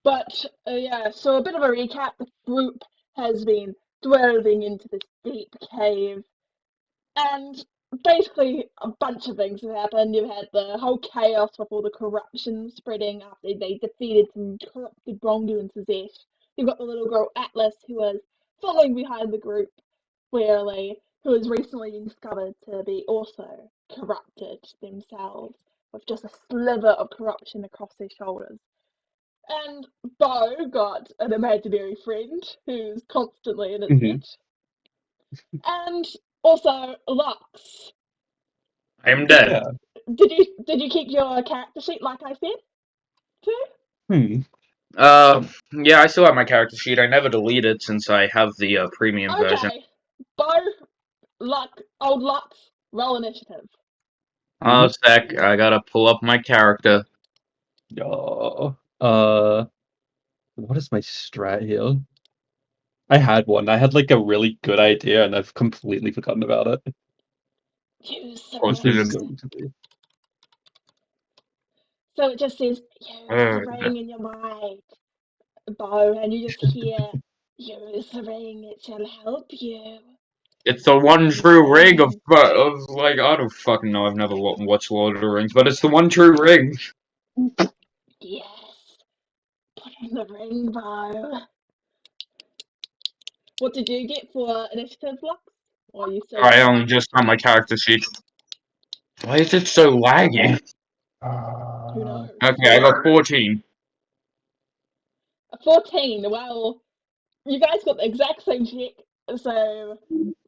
But yeah, so a bit of a recap. The group has been dwelling into this deep cave, and basically a bunch of things have happened. You've had the whole chaos with all the corruption spreading after they defeated some corrupted wrongdoing Sazette. You've got the little girl Atlas who was following behind the group, clearly, who has recently been discovered to be also corrupted themselves, with just a sliver of corruption across their shoulders. And Bo got an imaginary friend who's constantly in its Mhm. debt. And also Lux. I'm dead. Yeah. Did you keep your character sheet like I said? Too? Hmm. Yeah, I still have my character sheet. I never delete it since I have the premium version. Okay. Bo, old Lux, roll initiative. Oh, sec. I gotta pull up my character. Yeah. What is my strat here? I had one. I had like a really good idea, and I've completely forgotten about it. Use the What's It's it? ring. going to be. So it just says use the ring in your mind, Bo, and you just hear use the ring, it shall help you. It's the one Use true the ring ring. of like I don't fucking know. I've never watched Lord of the Rings, but it's the one true ring. Yes. Put in the ring, Bo. What did you get for initiative, Lux? Or are you still I looking? only just found my character sheet. Why is it so laggy? Who Uh, knows? Okay, I got 14. A 14. Well, you guys got the exact same check, so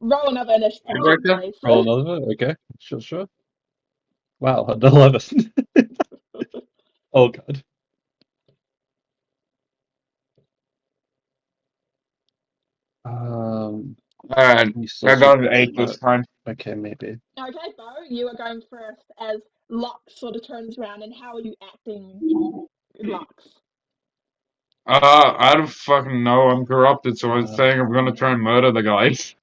roll another initiative check, Right there? please. roll another one? Okay, sure. Wow, an 11. Oh god. Alright, You still I got an super 8 no. this time. Okay, maybe. Okay, Bo, you are going first as Lux sort of turns around, and how are you acting, Lux? I don't fucking know. I'm corrupted, so I'm saying I'm gonna try and murder the guys.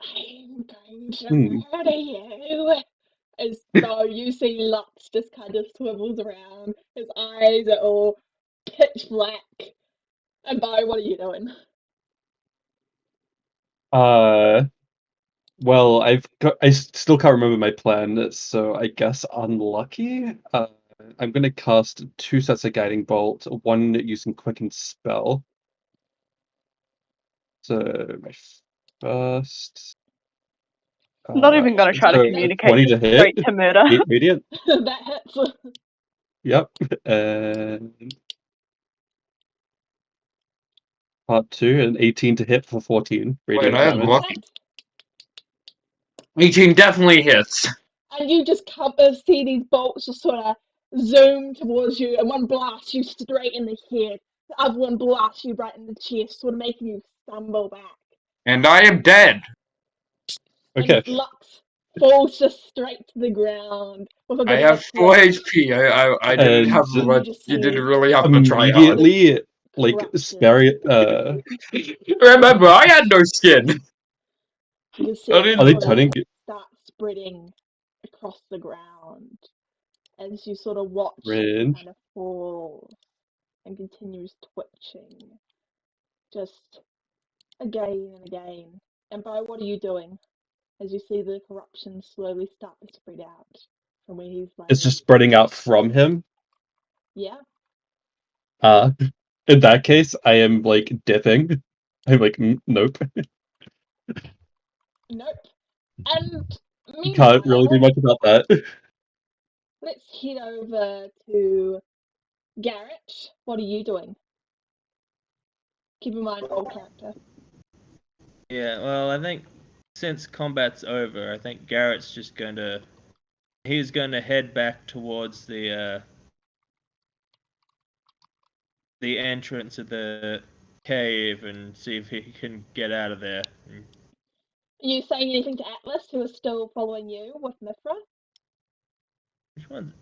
I'm going to Hmm. murder you. As Bo, you see Lux just kind of swivels around. His eyes are all pitch black. And Bo, what are you doing? Well, I still can't remember my plan, so I guess unlucky. I'm gonna cast 2 sets of guiding bolt, one using quicken spell. So my first. Not even gonna try to So communicate, 20 just to hit. straight to murder. 8 radiant. That hits. Yep. And part 2, and 18 to hit for 14 Wait, radiant I had damage. lucky. 18 definitely hits. And you just see these bolts just sort of zoom towards you, and one blasts you straight in the head. The other one blasts you right in the chest, sort of making you stumble back. And I am dead. Okay. And Lux falls just straight to the ground with a I bit of a have 4 thwack. HP. I didn't have And And you much. just You didn't see really have to try hard. immediately, like, corruption. Sperry, Remember, I had no skin. You can see I it are didn't. they sort of turning? start spreading across the ground as you sort of watch as it Range. kind of falls and continues twitching. Just again and again. And Bo, what are you doing as you see the corruption slowly start to spread out from where he's It's laying? just spreading out from him. Yeah? Uh, in that case, I am like dipping. I'm like, nope. Nope. And Can't really do meanwhile, much about that. let's head over to Garrett. What are you doing? Keep in mind, old character. Yeah, well, I think since combat's over, I think Garrett's just he's going to head back towards the entrance of the cave and see if he can get out of there. Are you saying anything to Atlas, who is still following you with Mithra? Which one?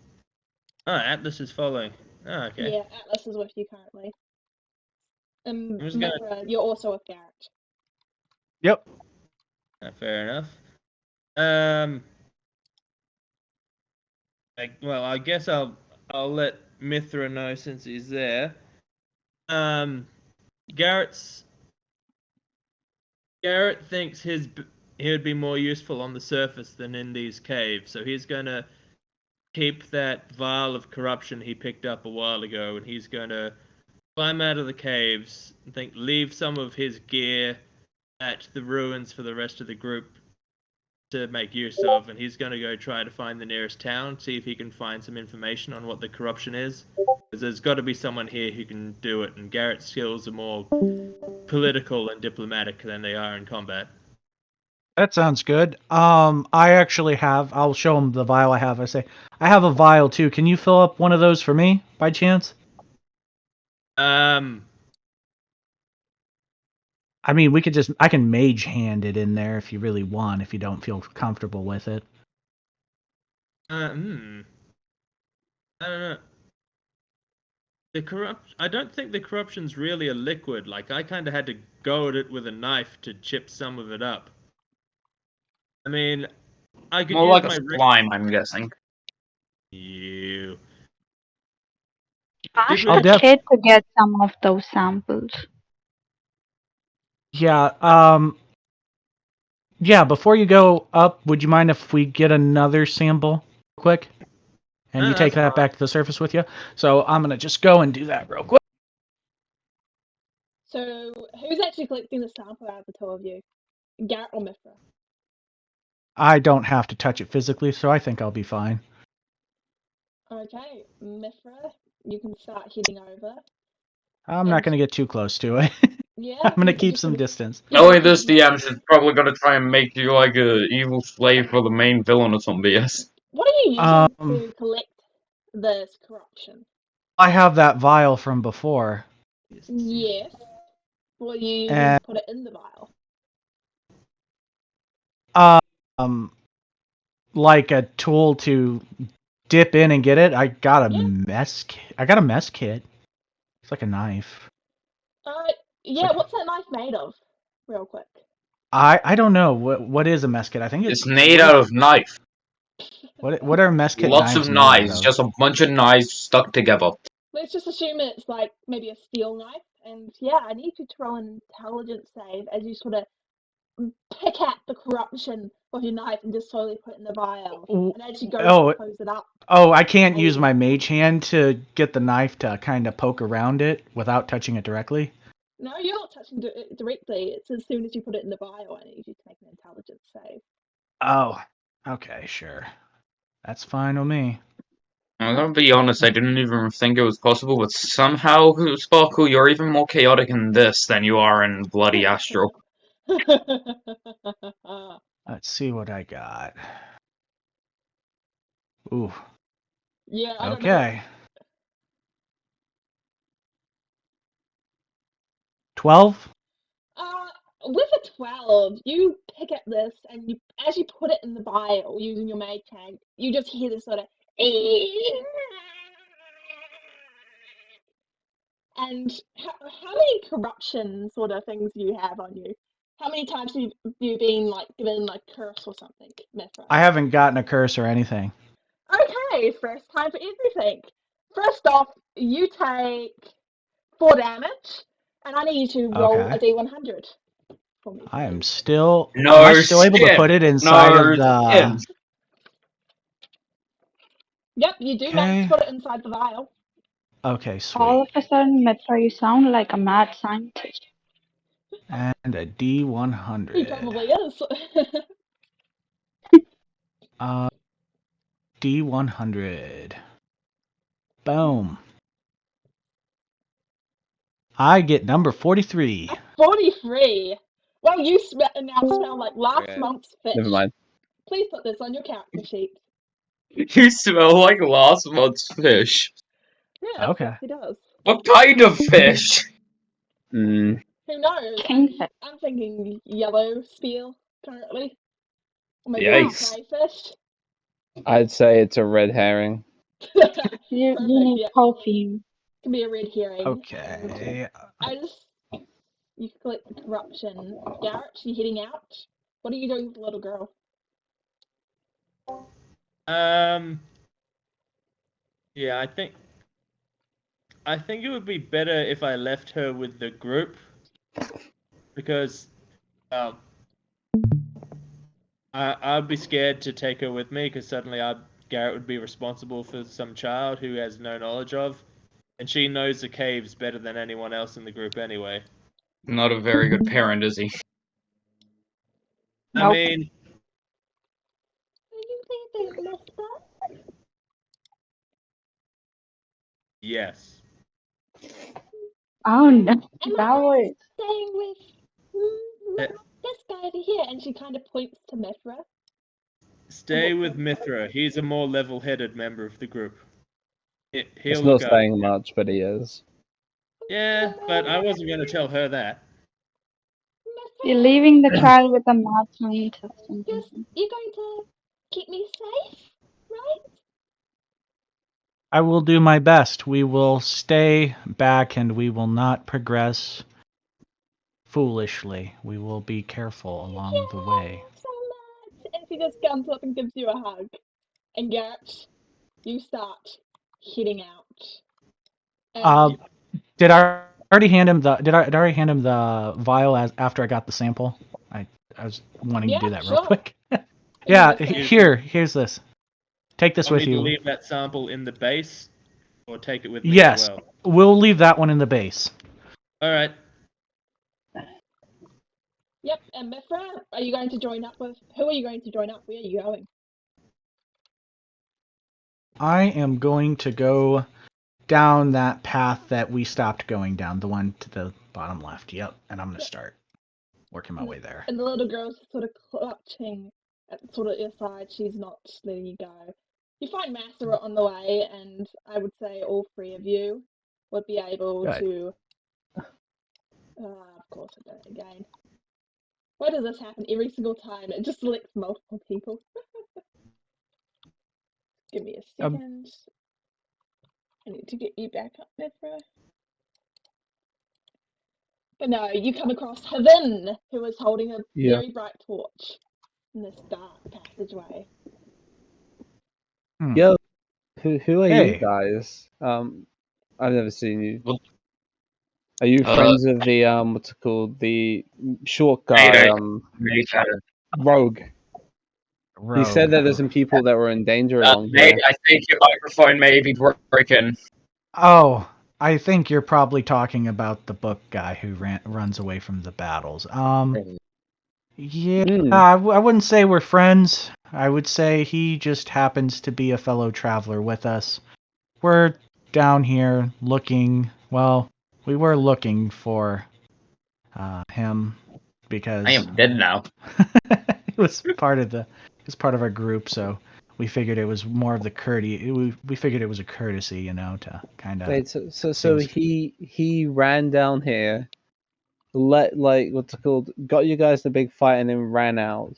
Oh, Atlas is following. Oh, okay. Yeah, Atlas is with you currently. And I'm just gonna. Mithra, you're also with Garrett. Yep. Fair enough. Um. Well, I guess I'll let Mithra know since he's there. Garrett thinks he would be more useful on the surface than in these caves, so he's gonna keep that vial of corruption he picked up a while ago, and he's gonna climb out of the caves and leave some of his gear at the ruins for the rest of the group to make use of, and he's gonna go try to find the nearest town, see if he can find some information on what the corruption is. Because there's got to be someone here who can do it, and Garrett's skills are more political and diplomatic than they are in combat. That sounds good. I actually have. I'll show him the vial I have. I say, I have a vial too. Can you fill up one of those for me, by chance? I mean, I can mage hand it in there if you really want, if you don't feel comfortable with it. I don't know. I don't think the corruption's really a liquid. Like, I kind of had to go at it with a knife to chip some of it up. I mean, I could More use like a my slime, I'm guessing. You. Ask Did the we- kid to get some of those samples. Yeah. Yeah. Before you go up, would you mind if we get another sample, real quick? And No, you take that's that back to the surface with you. So I'm gonna just go and do that real quick. So, who's actually collecting the sample out of the two of you? Garrett or Mithra? I don't have to touch it physically, so I think I'll be fine. Okay, Mithra, you can start heading over. I'm not And- gonna get too close to it. Yeah, I'm gonna you keep just some sort of- distance. Knowing this DM's is probably gonna try and make you like a evil slave for the main villain or some BS. What are you using to collect this corruption? I have that vial from before. Yes. What are you using And- to put it in the vial? Like a tool to dip in and get it. I got a Yeah. mess kit. It's like a knife. Yeah, like- what's that knife made of? Real quick. I don't know what is a mess kit. I think It's made out of knife. what are mess kit Lots knives of made out knives, of? just a bunch of knives stuck together. Let's just assume it's like maybe a steel knife. And yeah, I need you to roll an intelligence save as you sort of pick out the corruption with your knife and just slowly put it in the vial. And as you go to close it up. Oh, I can't use you- my mage hand to get the knife to kind of poke around it without touching it directly. No, you're not touching it directly. It's as soon as you put it in the vial, I need you to make an intelligence save. Oh, okay, sure. That's fine with me. I'm gonna be honest, I didn't even think it was possible, but somehow, Sparkle, you're even more chaotic in this than you are in Bloody Astral. Let's see what I got. Ooh, Yeah, I don't know. okay. 12? With a 12, you pick up this, and as you put it in the vial using your mage hand, you just hear this sort of. And how many corruption sort of things do you have on you? How many times have you been like given like curse or something, Mithra? I haven't gotten a curse or anything. Okay, first time for everything. First off, you take 4 damage, and I need you to roll a Okay. D100 for me. I am still. No Am I still able to skip. put it inside No of the? skip. Yep, you do manage Okay. to put it inside the vial. Okay, All sweet. of a sudden, Mithra, you sound like a mad scientist. And a He D100. probably is. D100. Boom. I get number 43. 43. Well, you now smell like last Okay. month's fish. Never mind. Please put this on your character sheet. You smell like last month's fish. Yeah, Okay. yes, he does. What kind of fish? Mm, Who knows? Kingfish. I'm thinking yellow spear currently. Or maybe Yikes. crayfish. I'd say it's a red herring. You Perfect, need yeah. perfume. Can be a red herring. Okay. You can collect the corruption. Garrett, you heading out? What are you doing with the little girl? Yeah, I think I think it would be better if I left her with the group because um, I'd be scared to take her with me because suddenly Garrett would be responsible for some child who has no knowledge of, and she knows the caves better than anyone else in the group anyway. Not a very good parent, is he? I Nope. mean, Are you leaving, mister? yes. Oh no, Am that I was. staying with Uh, this guy over here? And she kind of points to Mithra. Stay with Mithra. He's a more level-headed member of the group. He'll It's look not after saying you. much, but he is. Yeah, but I wasn't going to tell her that. You're Mithra, leaving the child with a mad scientist and you're, something. you're going to keep me safe, right? I will do my best. We will stay back and we will not progress foolishly. We will be careful along the way. Yeah, so much. And she just comes up and gives you a hug. And Garrett, you start heading out. Uh, And did I already hand him the? Did I already hand him the vial after I got the sample? I was wanting to yeah, do that real sure. quick. And Yeah, you just go, here's this. Take this Want with me to you. leave that sample in the base, or take it with me as Yes, well? we'll leave that one in the base. All right. yep, and Mithra, are you going to join up with, who are you going to join up? Where are you going? I am going to go down that path that we stopped going down, the one to the bottom left. Yep, and I'm gonna start working my way there. And the little girl's sort of clutching at sort of your side. She's not letting you go. You find Massera on the way, and I would say all three of you would be able Good. to. Of course, I've done it again. Why does this happen every single time? It just selects multiple people. Give me a Um, second. I need to get you back up, Mithra. But no, you come across Havin, who is holding a Yeah. very bright torch in this dark passageway. Yo, who are you Hey. guys? I've never seen you. Well, Are you Uh, friends of the what's it called? The short guy, Mayday. Rogue. He said Rogue. that there's some people that were in danger along Mayday, here. I think your microphone may be broken. Oh, I think you're probably talking about the book guy who runs away from the battles. Yeah, I wouldn't say we're friends. I would say he just happens to be a fellow traveler with us. We're down here looking. Well, we were looking for him because I am dead now. it was part of our group. So we figured it was more of the courtesy. We figured it was a courtesy, to kind of. Wait, so seems- he ran down here, what's it called? Got you guys in a big fight and then ran out.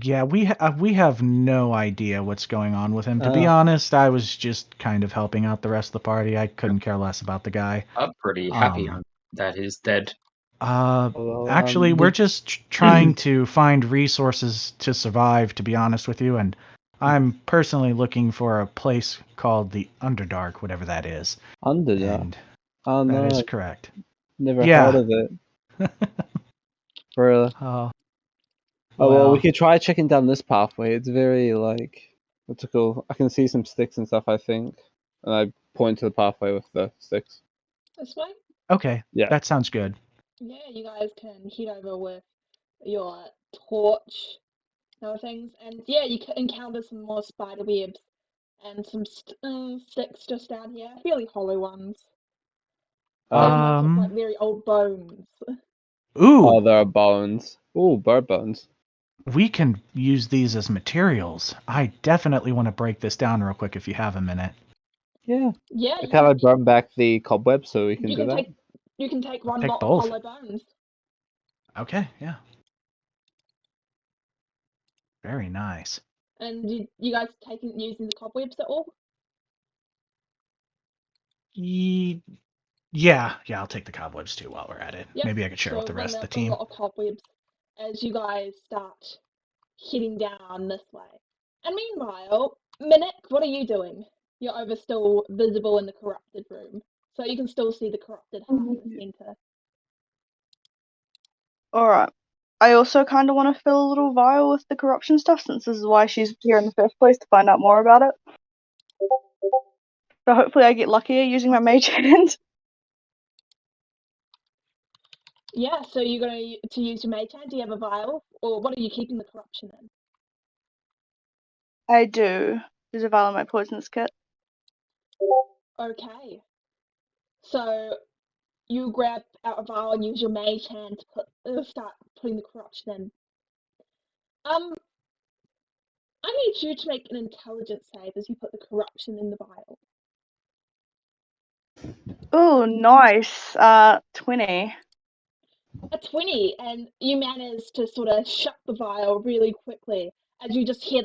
Yeah, we have no idea what's going on with him. To be Uh, honest, I was just kind of helping out the rest of the party. I couldn't care less about the guy. I'm pretty happy Um, that he's dead. well, Actually, we're just trying to find resources to survive, to be honest with you, and I'm personally looking for a place called the Underdark, whatever that is. Underdark. And Oh that is no, correct. never heard Yeah. of it. Really? Oh, Oh well, we well, could try checking down this pathway. It's very what's it called? I can see some sticks and stuff, I think. And I point to the pathway with the sticks. This way? okay. Yeah. That sounds good. Yeah, you guys can head over with your torch and other things. And yeah, you can encounter some more spider webs and some sticks just down here, fairly hollow ones. They almost look like Um, very old bones. Oh, ooh, there are bones. Ooh, bird bones. we can use these as materials. I definitely want to break this down real quick if you have a minute. Yeah. Yeah, Can I burn back the cobweb so we can you do can that? take I'll one take lot of both. hollow bones. Okay, yeah. Very nice. And you guys using the cobwebs at all? Yeah, I'll take the cobwebs too while we're at it. Yep. Maybe I could share with So the bring rest of the up a team. lot of cobwebs as you guys start heading down this way. And meanwhile, Minik, what are you doing? You're over still visible in the corrupted room. So you can still see the corrupted half in the center. Alright. I also kind of want to fill a little vial with the corruption stuff, since this is why she's here in the first place, to find out more about it. So hopefully I get luckier using my mage hand. Yeah, so you're going to use your mage hand. Do you have a vial? Or what are you keeping the corruption in? I do. There's a vial in my poisonous kit. Okay. So you grab out a vial and use your mage hand to start putting the corruption in. I need you to make an intelligence save as you put the corruption in the vial. Oh, nice. 20. A 20, and you manage to sort of shut the vial really quickly as you just hear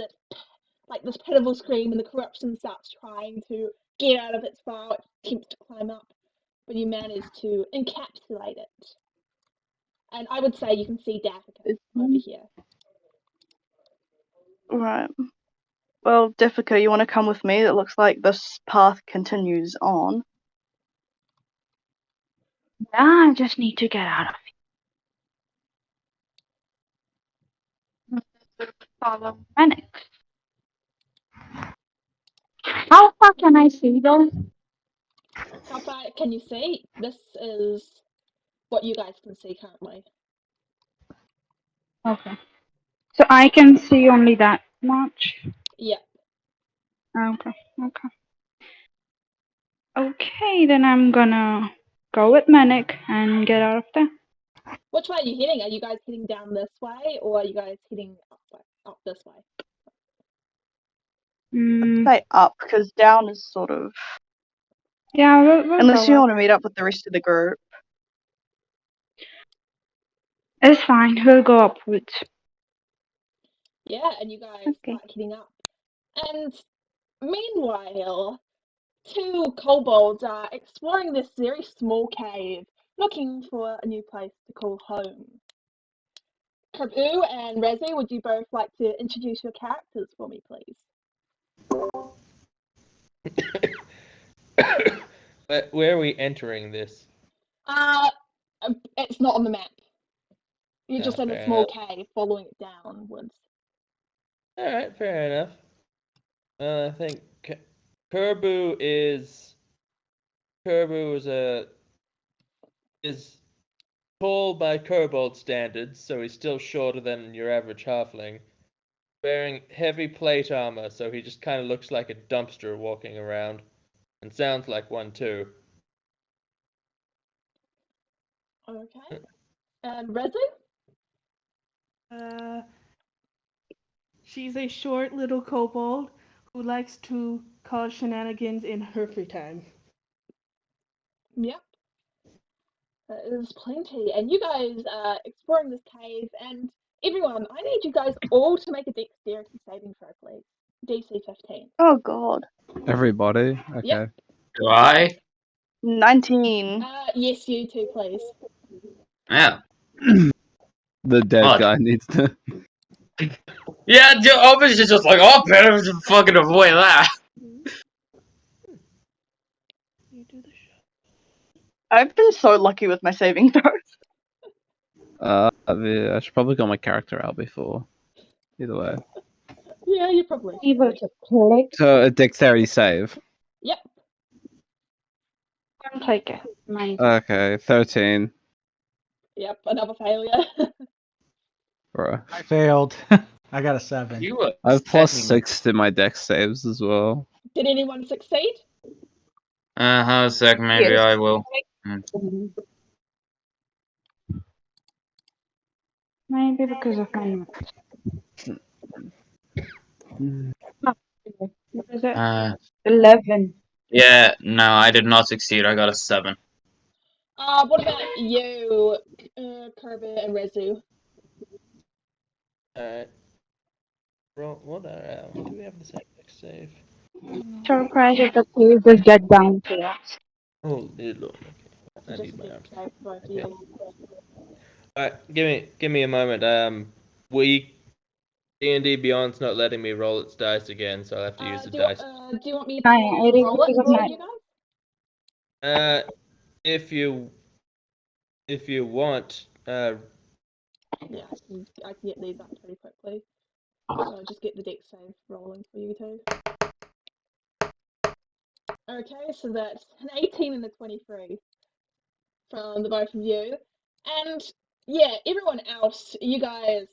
like this pitiful scream, and the corruption starts trying to get out of its vial. It attempts to climb up, but you manage to encapsulate it. And I would say you can see Daffika over here. Right. Well, Defika, you want to come with me? It looks like this path continues on. Yeah, I just need to get out of here. Follow Fennec. How far can I see though? How far can you see? This is what you guys can see currently. Okay. So I can see only that much? Yep. Okay. Okay. Okay, then I'm gonna go with Manic and get out of there. Which way are you heading? Are you guys heading down this way, or are you guys heading up this way? Say up, because down is sort of... Yeah, we'll Unless go you up. want to meet up with the rest of the group. It's fine, we'll go upwards. Yeah, and you guys Okay. start heading up. And meanwhile, two kobolds are exploring this very small cave, looking for a new place to call home. Kabu and Rezi, would you both like to introduce your characters for me, please? Where are we entering this? It's not on the map. You're just in a Fair small enough. cave, following it downwards. All right, fair enough. I think Kerbu is is tall by kobold standards, so he's still shorter than your average halfling. Wearing heavy plate armor, so he just kind of looks like a dumpster walking around, and sounds like one too. Okay. And Rezi? She's a short little kobold who likes to cause shenanigans in her free time. Yep. There's plenty. And you guys are exploring this cave, and everyone, I need you guys all to make a dexterity saving throw, please. DC 15. Oh god. Everybody? Okay. Yep. Do I? 19. Yes, you too, please. Yeah. The dead Oh. guy needs to. Yeah, obviously just like, oh, better fucking avoid that. You do the show. I've been so lucky with my saving throws. I should probably got my character out before. Either way. Yeah, you probably should. Able to click So a dexterity save. Yep. and take it. Mine. Okay, 13. Yep, another failure. Bro. I failed. I got a 7. You were I have plus setting- 6 to my dex saves as well. Did anyone succeed? a sec, maybe Yes. I will. Maybe because of my notes. What is it? 11. Yeah, no, I did not succeed. I got a 7. What about you, Kirby and Rezu? Alright. Roll, what do we have the same dex save? Surprise if the cave will get down to us. Oh, dear lord. Okay. I Just need my dex arms. save for both of Okay. you. Alright, give me a moment. D&D Beyond's not letting me roll its dice again, so I'll have to use the dice. Do you want me I to did roll it because of for my you guys? If you want, Yeah, I can get these up pretty quickly. So I'll just get the deck save rolling for you two. Okay, so that's an 18 and a 23 from the both of you. And yeah, everyone else, you guys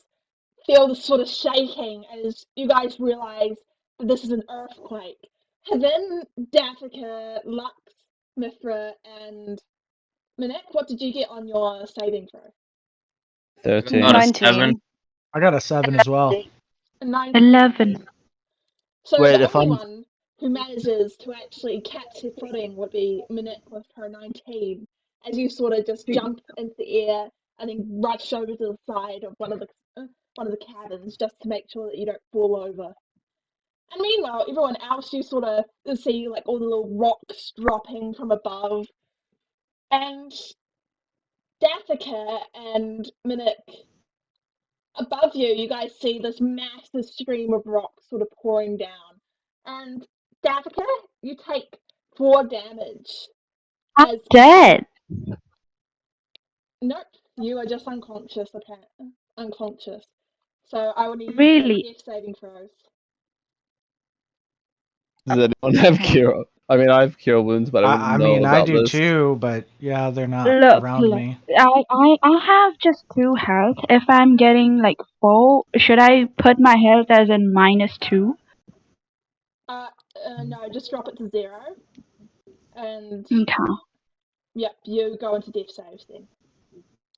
feel the sort of shaking as you guys realize that this is an earthquake. And then Daffika, Lux, Mithra, and Minek, what did you get on your saving throw? 13. Got a 19. 7. I got a 7 as well. A 19. 11. So Wait, the if only I'm one who manages to actually catch their footing would be Minek with her 19, as you sort of just jump into the air and then rush over to the side of one of the cabins just to make sure that you don't fall over. And meanwhile, everyone else, you sort of see like all the little rocks dropping from above, and Dathika and Minik, above you, you guys see this massive stream of rocks sort of pouring down. And Dathika, you take 4 damage. I'm As dead. nope, you are just unconscious, apparently. Unconscious. So I will need you to make Really? death saving throws. Does anyone have cure? I mean, I have cure wounds, but I wouldn't I know mean, I about do this. too, but yeah, they're not Look, around look. me. I have just 2 health. If I'm getting like 4, should I put my health as in -2? No, just drop it to 0. And Okay. yep, you go into death saves then.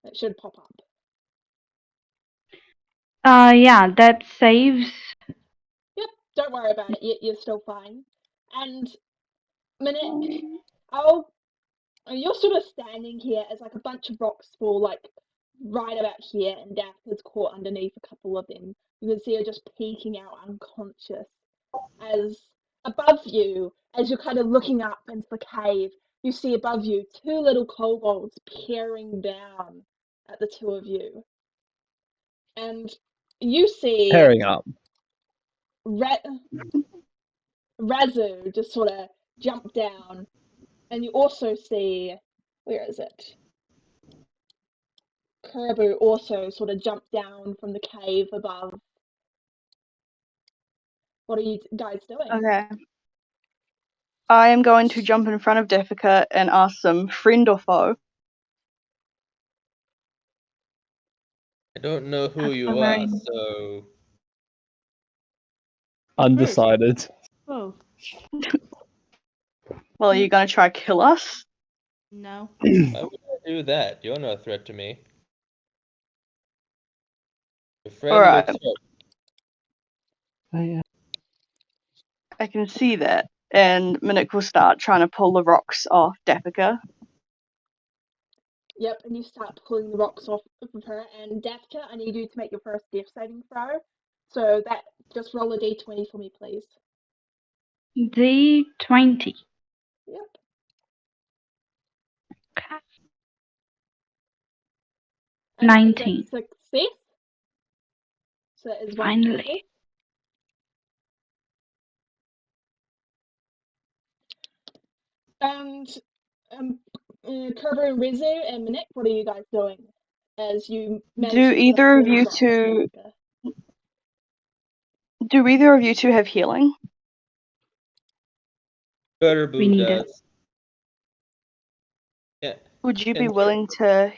It should pop up. Yeah, that saves. Yep, don't worry about it. You're still fine. And Minik, I'll you're sort of standing here as like a bunch of rocks fall like right about here, and Daff is caught underneath a couple of them. You can see her just peeking out unconscious. As above you, as you're kind of looking up into the cave, you see above you 2 little kobolds peering down at the 2 of you. And you see Pairing up. Razu just sort of jump down, and you also see, where is it? Kerbu also sort of jump down from the cave above. What are you guys doing? Okay. I am going to jump in front of Defika and ask them, friend or foe? I don't know who That's a you are, very. so Undecided. Oh, Well, are you going to try kill us? no. why would I do that? You're no threat to me. Your friend Alright, looks hurt. Oh, yeah. I can see that. And Minik will start trying to pull the rocks off Defika. Yep, and you start pulling the rocks off of her. And Daphka, I need you to make your first death saving throw. So that just roll a d20 for me, please. D20. Yep. And that is a 19. success. So that is 1 Finally. success. And Kerber and Rezu and Minik, what are you guys doing as you manage Do to sort of either pull of the you rocks off two Daphka? have healing? We Butterboo need it. does. Yeah. Would you be And willing to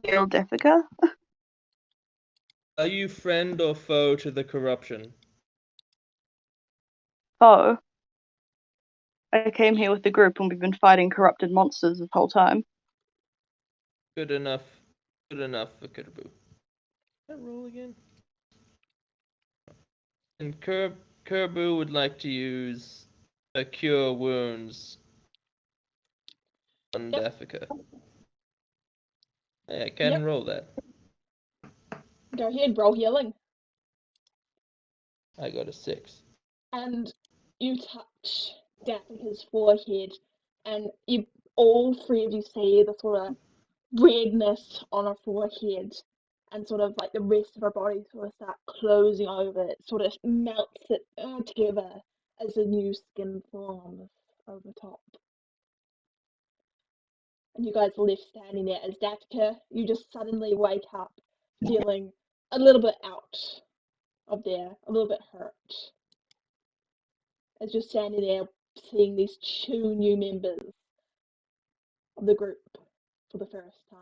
heal Defika? are you friend or foe to the corruption? Foe. I came here with the group and we've been fighting corrupted monsters this whole time. Good enough. Good enough for Kerbu. Can I roll again? And Kerbu would like to use a cure wounds on Yep. Daphika. Yeah, I can Yep. roll that. Go ahead, roll healing. I got a 6. And you touch Daphne's forehead, and you all 3 of you see the sort of redness on her forehead, and sort of like the rest of her body sort of start closing over. It sort of melts it together as a new skin forms over top. and you guys are left standing there as Danica, you just suddenly wake up feeling a little bit out of there, a little bit hurt. As you're standing there seeing these two new members of the group for the first time.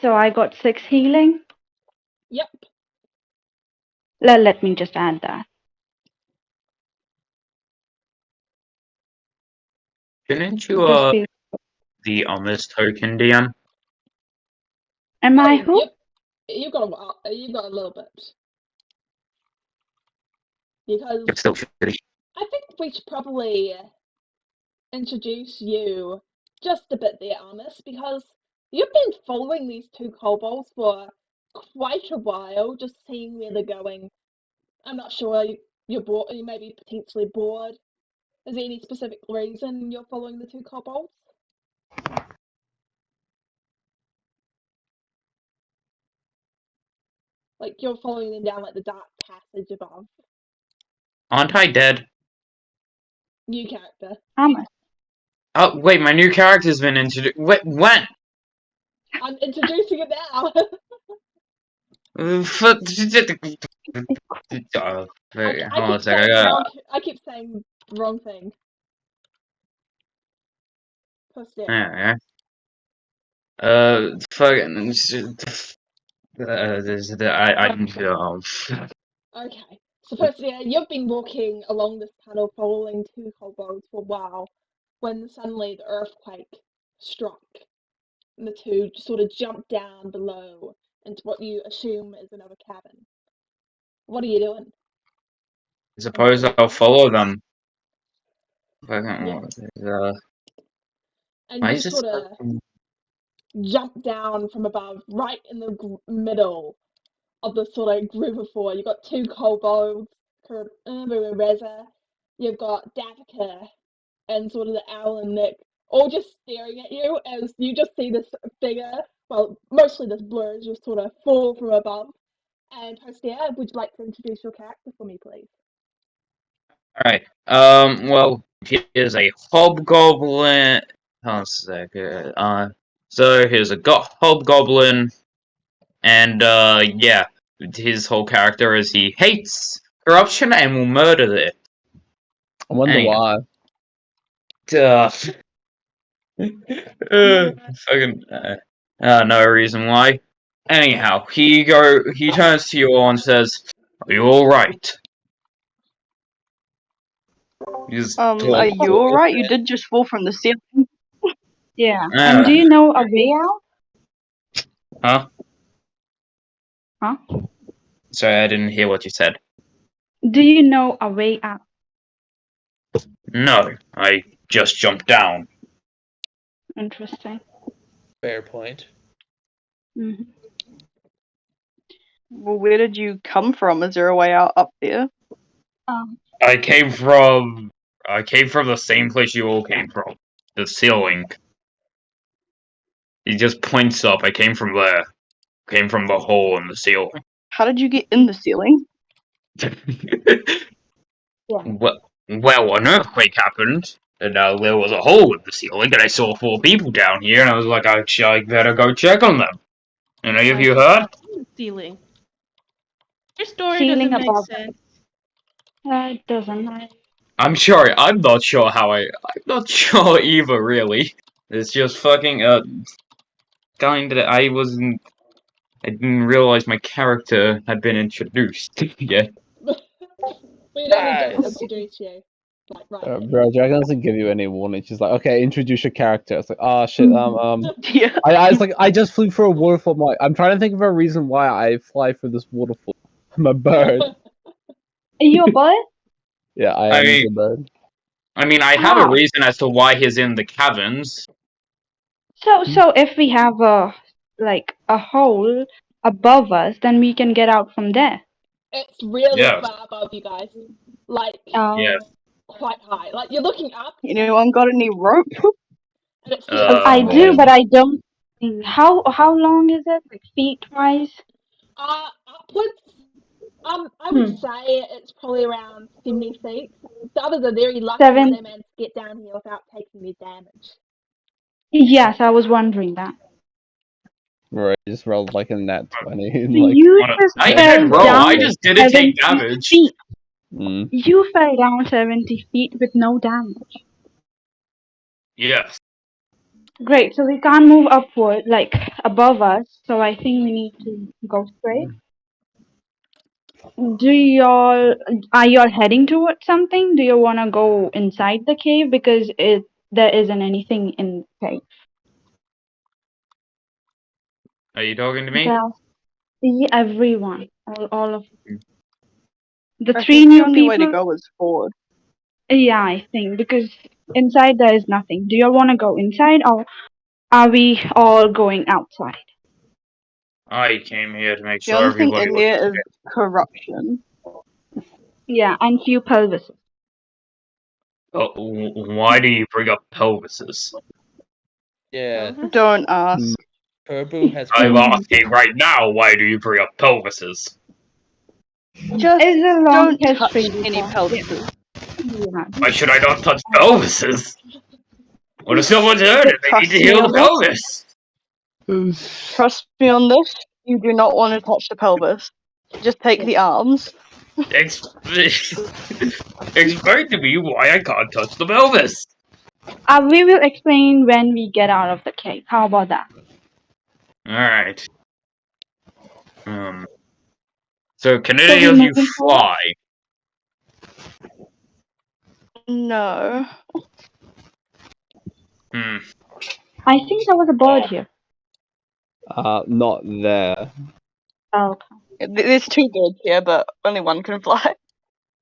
So I got 6 healing. Yep. Let me just add that. Didn't you Just be. the this token, DM? Am I who? Yep. You got a little bit. Because It's still shitty. I think we should probably introduce you just a bit there, Amos, because you've been following these two kobolds for quite a while, just seeing where they're going. I'm not sure you're bored, you may be potentially bored. Is there any specific reason you're following the two kobolds? Like you're following them down like the dark passage above. Aren't I dead? New character. Amos. Oh, wait, my new character's been introduced. Wait, when? I'm introducing it now. Wait, I hold on a keep sec. saying wrong. I keep saying the wrong thing. Yeah. Fucking. Okay. So first, yeah, you've been walking along this tunnel following two kobolds for a while when suddenly the earthquake struck and the two sort of jumped down below into what you assume is another cabin. What are you doing? I suppose I'll follow them. Yeah. And Why you is this? sort of jump down from above, right in the middle of the sort of group of four. You've got two kobolds, Reza, you've got Davica, and sort of the owl and Nick, all just staring at you as you just see this figure, well, mostly this blur, just sort of fall from above. And Hostea, would you like to introduce your character for me, please? Alright. Well, here's a hobgoblin. Hold on a sec. So here's a hobgoblin, and yeah, his whole character is he hates corruption and will murder it. I wonder Anyhow. why. Fucking. No reason why. Anyhow, he turns to you all and says, "Are you all right?" He's Are you alright? You did just fall from the ceiling. Yeah. And do you know a way out? Huh? Huh? Sorry, I didn't hear what you said. Do you know a way out? No, I just jumped down. Interesting. Fair point. Mm-hmm. Well, where did you come from? Is there a way out up there? I came from the same place you all came from. The ceiling. He just points up. I came from there. Came from the hole in the ceiling. How did you get in the ceiling? Well, an earthquake happened, and there was a hole in the ceiling, and I saw 4 people down here, and I was like, I better go check on them. Any of you heard? Ceiling. Your story Ceiling doesn't make above. sense. It doesn't. I'm sorry, I'm not sure I'm not sure either, really. It's just fucking, kinda, I didn't realize my character had been introduced yet. We don't need to Nice. introduce you. Like, right. Bro, Dragon doesn't give you any warning. She's like, okay, introduce your character. It's like, oh shit, Yeah. it's like I just flew through a waterfall. I'm trying to think of a reason why I fly through this waterfall. I'm a bird. Are you a bird? Yeah, I am a bird. I mean, I have a reason as to why he's in the caverns. So if we have a hole above us, then we can get out from there. It's really Yeah. far above you guys. Like, Yeah. quite high. Like, you're looking up. Anyone got any rope? And it's I do, but I don't. How long is it? Like feet wise? upwards. I would Hmm. say it's probably around 70 feet. The others are very lucky that Seven. they managed to get down here without taking any damage. Yes, I was wondering that. Right, just rolled like a nat 20 and So like. you Well, just I fell didn't roll. down I just didn't take 70 damage. feet. Mm. You fell down 70 feet with no damage. Yes. Great. So we can't move upward, like above us. So I think we need to go straight. Are y'all heading towards something? Do you want to go inside the cave because there isn't anything in the cave? Are you talking to me? Well, see everyone, all of the I three think the new only way to people. go is forward. Yeah, I think because inside there is nothing. Do you want to go inside or are we all going outside? I came here to make The sure only thing everybody in was. there is corruption. Yeah, and few pelvises. Why do you bring up pelvises? Yeah, Pelvis? Don't ask. Herbu has I'm pelvis. asking right now, why do you bring up pelvises? Just It's a long don't history touch any before. pelvises. Yeah. Why should I not touch pelvises? What if someone's hurt and they need to Trust me heal the on this. pelvis? Trust me on this. You do not want to touch the pelvis. Just take the arms. Ex- Explain to me why I can't touch the pelvis. We will explain when we get out of the cave. How about that? Alright. So can So any we're of you moving forward? fly? No. Hmm. I think there was a bird here. Not there. Oh, There's two birds here, but only one can fly.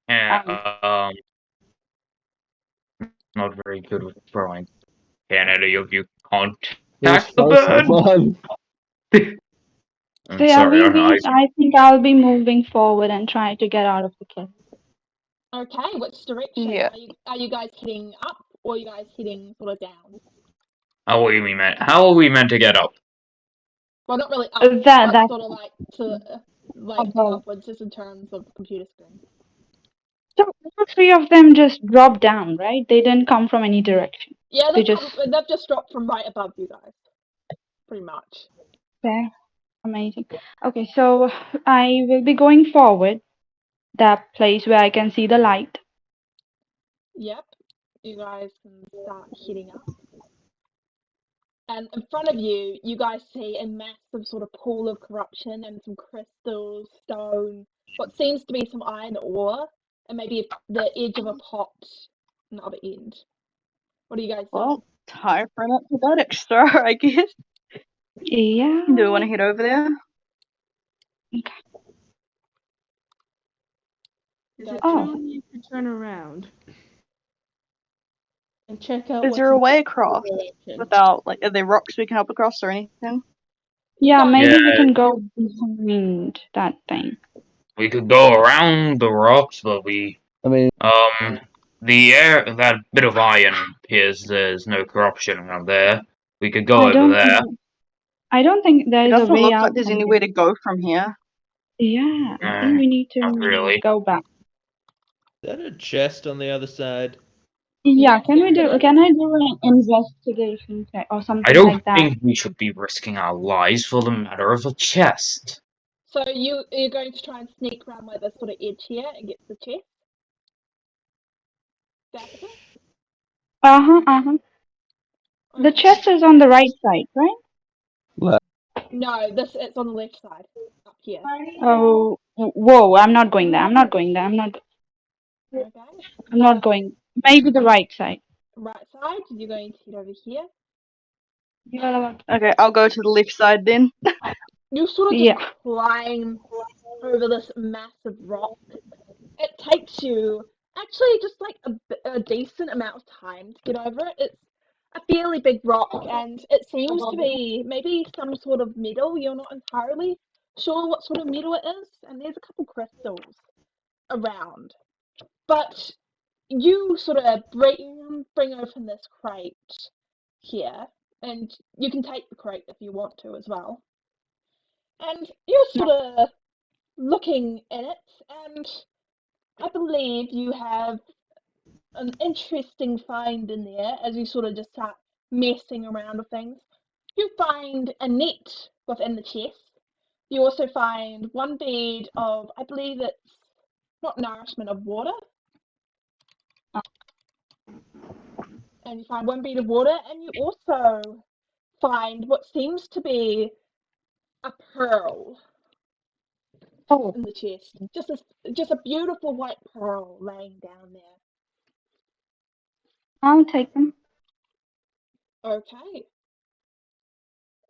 Yeah, not very good with throwing. Can any of you Just contact the throw bird? someone. so I'm yeah, sorry, I I think I'll be moving forward and trying to get out of the cave. Okay, which direction? Yeah. Are you guys heading up or are you guys heading sort of down? how are we meant to get up? Well, not really up, but That's sort of like to like above. upwards, just in terms of the computer screen. So all three of them just dropped down, right? They didn't come from any direction. Yeah, They just they've just dropped from right above you guys, pretty much. there. Amazing. Okay, so I will be going forward, that place where I can see the light. Yep, you guys can start heading up. And in front of you, you guys see a massive sort of pool of corruption and some crystals, stone, what seems to be some iron ore, and maybe the edge of a pot on the other end. What are you guys doing? Well, time for an athletics throw, I guess. Yeah. Do we want to head over there? Is it Oh. true you can turn around and check out Is what's there in a way the across direction? without, like, are there rocks we can help across or anything? Yeah, guys, maybe Yeah. we can go behind that thing. We could go around the rocks, but I mean, the air, that bit of iron appears there's no corruption around there. We could go I over don't there. think I don't think there It is a doesn't way look out like there's from anywhere here. to go from here. Yeah, I think we need Not to really. go back. Is that a chest on the other side? Yeah, yes, it can is. I do an investigation check or I something don't like that? think we should be risking our lives for the matter of a chest. So you're going to try and sneak around like this sort of edge here and get to the chest? Daphne? Uh-huh. The Okay. chest is on the right side, right? left. No, it's on the left side, up here. Oh, whoa, I'm not going there. I'm not going there. Okay. I'm not going. Maybe the right side. Right side, you're going to head over here. Okay, I'll go to the left side then. You sort of just Yeah. climb over this massive rock. It takes you actually just like a decent amount of time to get over it. It's a fairly big rock and it seems to be maybe some sort of metal. You're not entirely sure what sort of metal it is, and there's a couple crystals around. But you sort of bring open this crate here, and you can take the crate if you want to as well. And you're sort of looking in it, and I believe you have an interesting find in there as you sort of just start messing around with things. You find a net within the chest. You also find one bead of, I believe it's not nourishment, of water. And you find one bead of water, and you also find what seems to be a pearl Oh, in the chest. Just a beautiful white pearl laying down there. I'll take them. Okay.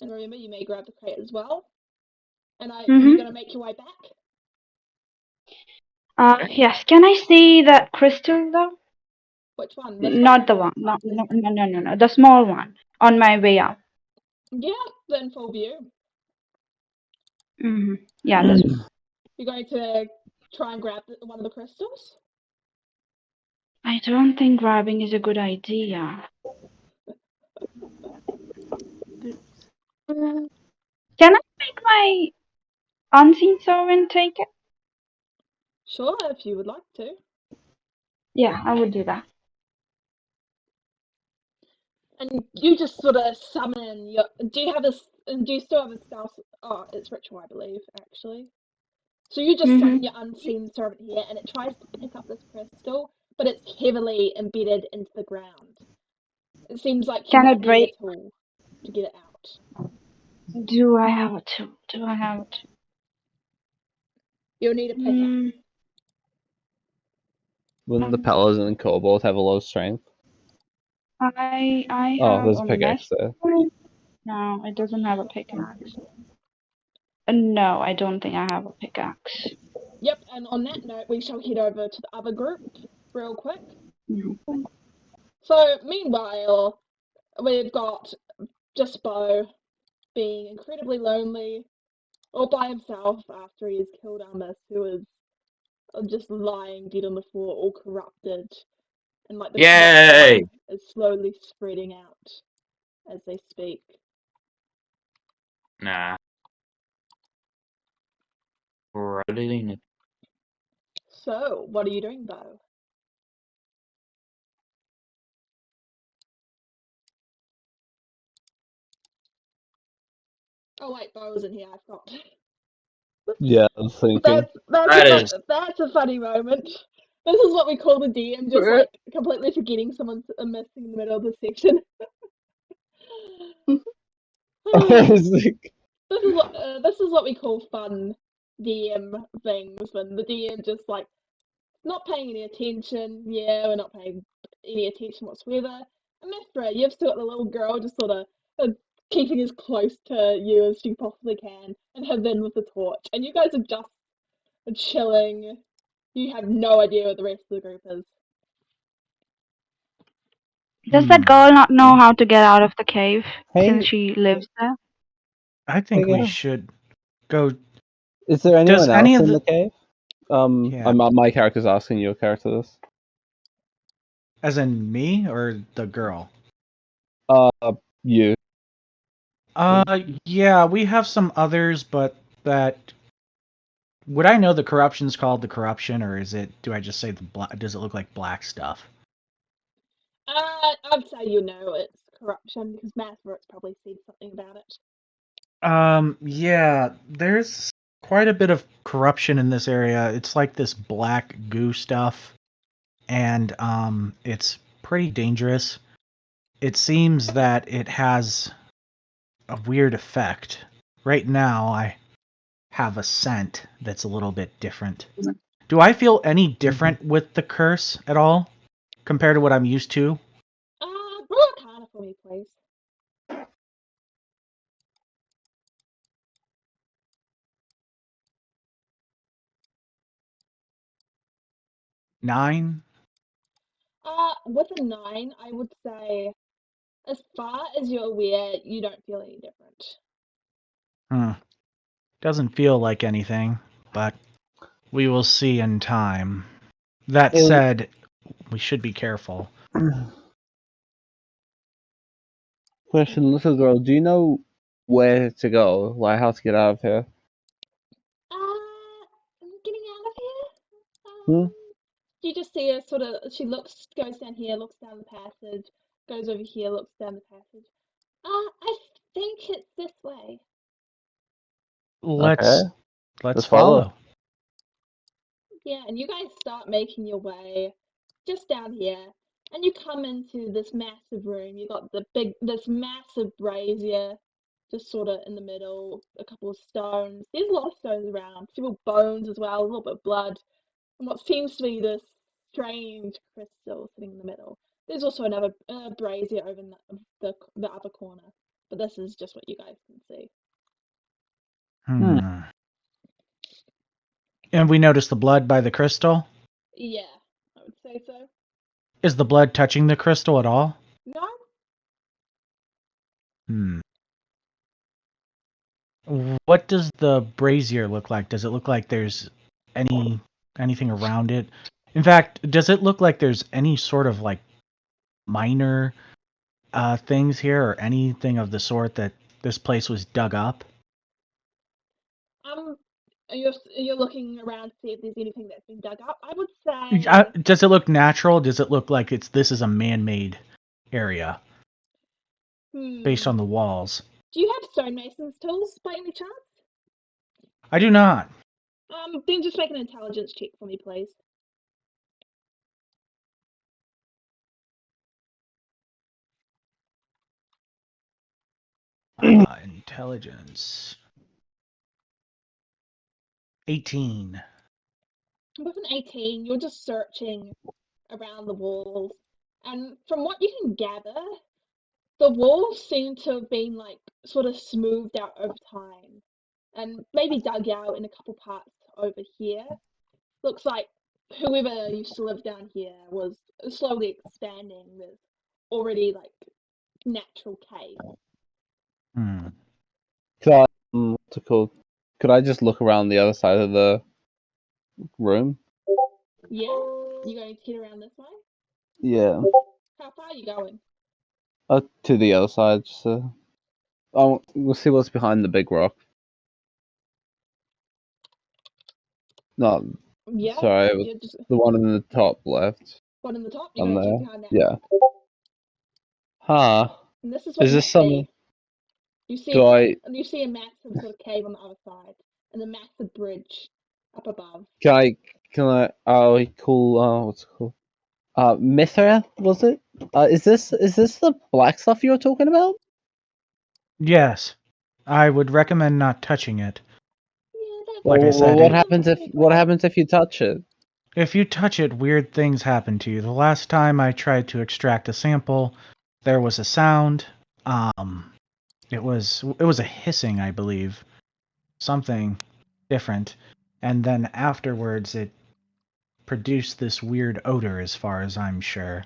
And remember, you may grab the crate as well. And are you Mm-hmm. going to make your way back? Yes. Can I see that crystal though? Which one? This one? Not the one. Not, no, no, no, no, no. The small one on my way out. Yeah, then full view. Mm-hmm. Yeah, this one. You're going to try and grab one of the crystals? I don't think grabbing is a good idea. Can I make my unseen servant take it? Sure, if you would like to. Yeah, I would do that. And you just sort of summon your. Do you have a? Do you still have a spell? Oh, it's ritual, I believe, actually. So you just summon Mm-hmm. your unseen servant here, and it tries to pick up this crystal, but it's heavily embedded into the ground. It seems like you Can might it need a break? tool to get it out. Do I have a tool? Do I have a tool? You'll need a pickaxe. Hmm. Wouldn't the Paladin and Kobold have a low strength? I Oh, have there's a a pickaxe mess. there. No, it doesn't have a pickaxe. No, I don't think I have a pickaxe. Yep, and on that note, we shall head over to the other group real quick. Mhm. So, meanwhile, we've got just Bo being incredibly lonely, all by himself after he has killed Amos, who is just lying dead on the floor, all corrupted, and like the Yay! corruption is slowly spreading out as they speak. Nah. Really? So, what are you doing, Bo? Oh wait, Bo was in here. I forgot. Yeah, I was thinking. That is That's a funny moment. This is what we call the DM just like completely forgetting someone's missing in the middle of the session. This is what we call fun DM things when the DM just like not paying any attention. Yeah, we're not paying any attention whatsoever. And Mithra, you've still got the little girl just sort of keeping as close to you as she possibly can, and her then with the torch. And you guys are just chilling. You have no idea what the rest of the group is. Does that girl not know how to get out of the cave since Hey, she lives there? I think hey we guys. should go. Is there Does anyone any else of in the the cave? yeah, My character's asking your character this. as in me or the girl? You. Yeah, we have some others, but that would I know the corruption's called the corruption, or is it? Do I just say the black? Does it look like black stuff? I'd say you know it's corruption because Mathworks probably said something about it. Yeah, there's quite a bit of corruption in this area. It's like this black goo stuff, and it's pretty dangerous. It seems that it has a weird effect. Right now, I have a scent that's a little bit different. Do I feel any different with the curse at all compared to what I'm used to? Roll Arcana for me, please. 9? With a 9, I would say, as far as you're aware, you don't feel any different. Doesn't feel like anything, but we will see in time. That Hey, said, we should be careful. question, little girl, do you know where to go? Like how to get out of here? You just see her sort of. She goes down here, looks down the passage, goes over here, looks down the passage. I think it's this way. Let's Let's follow. follow. Yeah, and you guys start making your way just down here, and you come into this massive room. You got this massive brazier, just sort of in the middle. A couple of stones. There's a lot of stones around. Several bones as well. A little bit of blood, and what seems to be this strange crystal sitting in the middle. There's also another brazier over in the other corner, but this is just what you guys can see. And we notice the blood by the crystal. Yeah, I would say so. Is the blood touching the crystal at all? No. What does the brazier look like? Does it look like there's anything around it? In fact, does it look like there's any sort of like minor things here or anything of the sort that this place was dug up? You're looking around to see if there's anything that's been dug up. I would say. Does it look natural? Does it look like this is a man-made area based on the walls? Do you have stonemason's tools by any chance? I do not. Then just make an intelligence check for me, please. Intelligence. 18. With an 18, you're just searching around the walls, and from what you can gather, the walls seem to have been like sort of smoothed out over time, and maybe dug out in a couple parts over here. Looks like whoever used to live down here was slowly expanding this already like natural cave. What's it called? Could I just look around the other side of the room? Yeah? You going to head around this way? Yeah. How far are you going? To the other side. Just, we'll see what's behind the big rock. No, Yeah? sorry, it was You're just the one in the top left. one in the top? You're On going to check there. behind that Yeah. one? Huh. And this is what Is you this something? see. You see Do I? you see a massive sort of cave on the other side, and a massive bridge up above. Can I? Oh, cool. What's it called? Mithra, was it? Is this the black stuff you were talking about? Yes. I would recommend not touching it. Yeah, that's Like I said, what happens if you touch it? If you touch it, weird things happen to you. The last time I tried to extract a sample, there was a sound. It was a hissing, I believe. Something different. And then afterwards it produced this weird odor as far as I'm sure.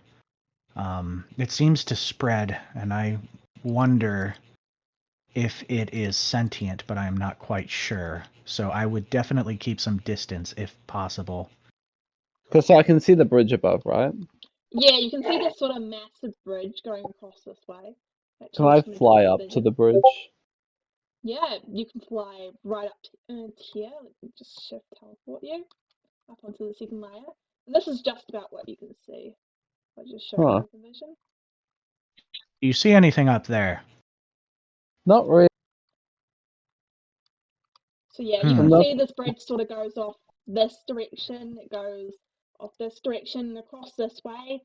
It seems to spread, and I wonder if it is sentient, but I'm not quite sure. So I would definitely keep some distance if possible. Because I can see the bridge above, right? Yeah, you can see this sort of massive bridge going across this way. Can I fly up to the bridge? Yeah, you can fly right up to here. Let me just shift teleport you up onto the second layer. And this is just about what you can see. I'll just show you the vision. Do you see anything up there? Not really. So yeah, you can see this bridge sort of goes off this direction. It goes off this direction and across this way.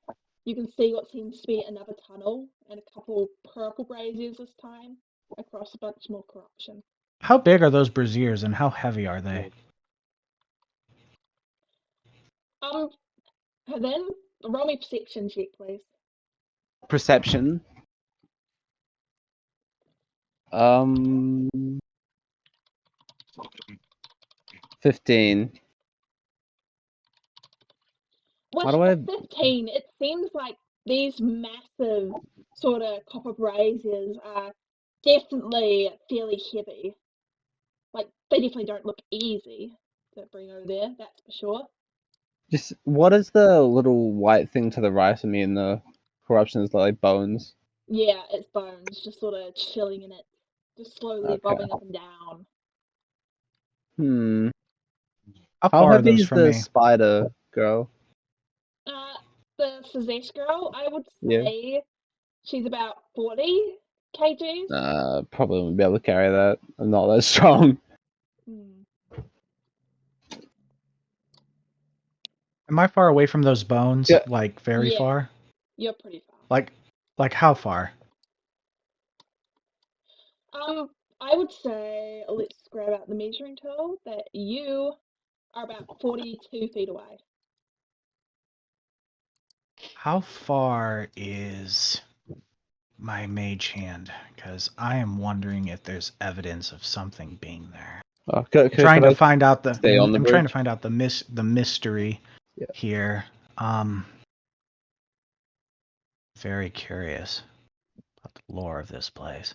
You can see what seems to be another tunnel and a couple purple braziers this time across a bunch more corruption. How big are those braziers and how heavy are they? Then roll me perception check, please. Perception. 15. With 15, it seems like these massive sort of copper braziers are definitely fairly heavy. Like, they definitely don't look easy to bring over there, that's for sure. Just what is the little white thing to the right of me in the corruption? Is like bones? Yeah, it's bones, just sort of chilling in it, just slowly bobbing up and down. How far are heavy those is from the me? spider girl? The Suzette girl, I would Yeah. say she's about 40 kgs. Probably won't be able to carry that. I'm not that strong. Hmm. Am I far away from those bones? Yeah. Like very Yeah. far? You're pretty far. Like how far? I would say, let's grab out the measuring tool, that you are about 42 feet away. How far is my mage hand? Because I am wondering if there's evidence of something being there. Could Trying to I find out stay on the I'm trying to bridge? find out the mystery Yeah. here. Very curious about the lore of this place.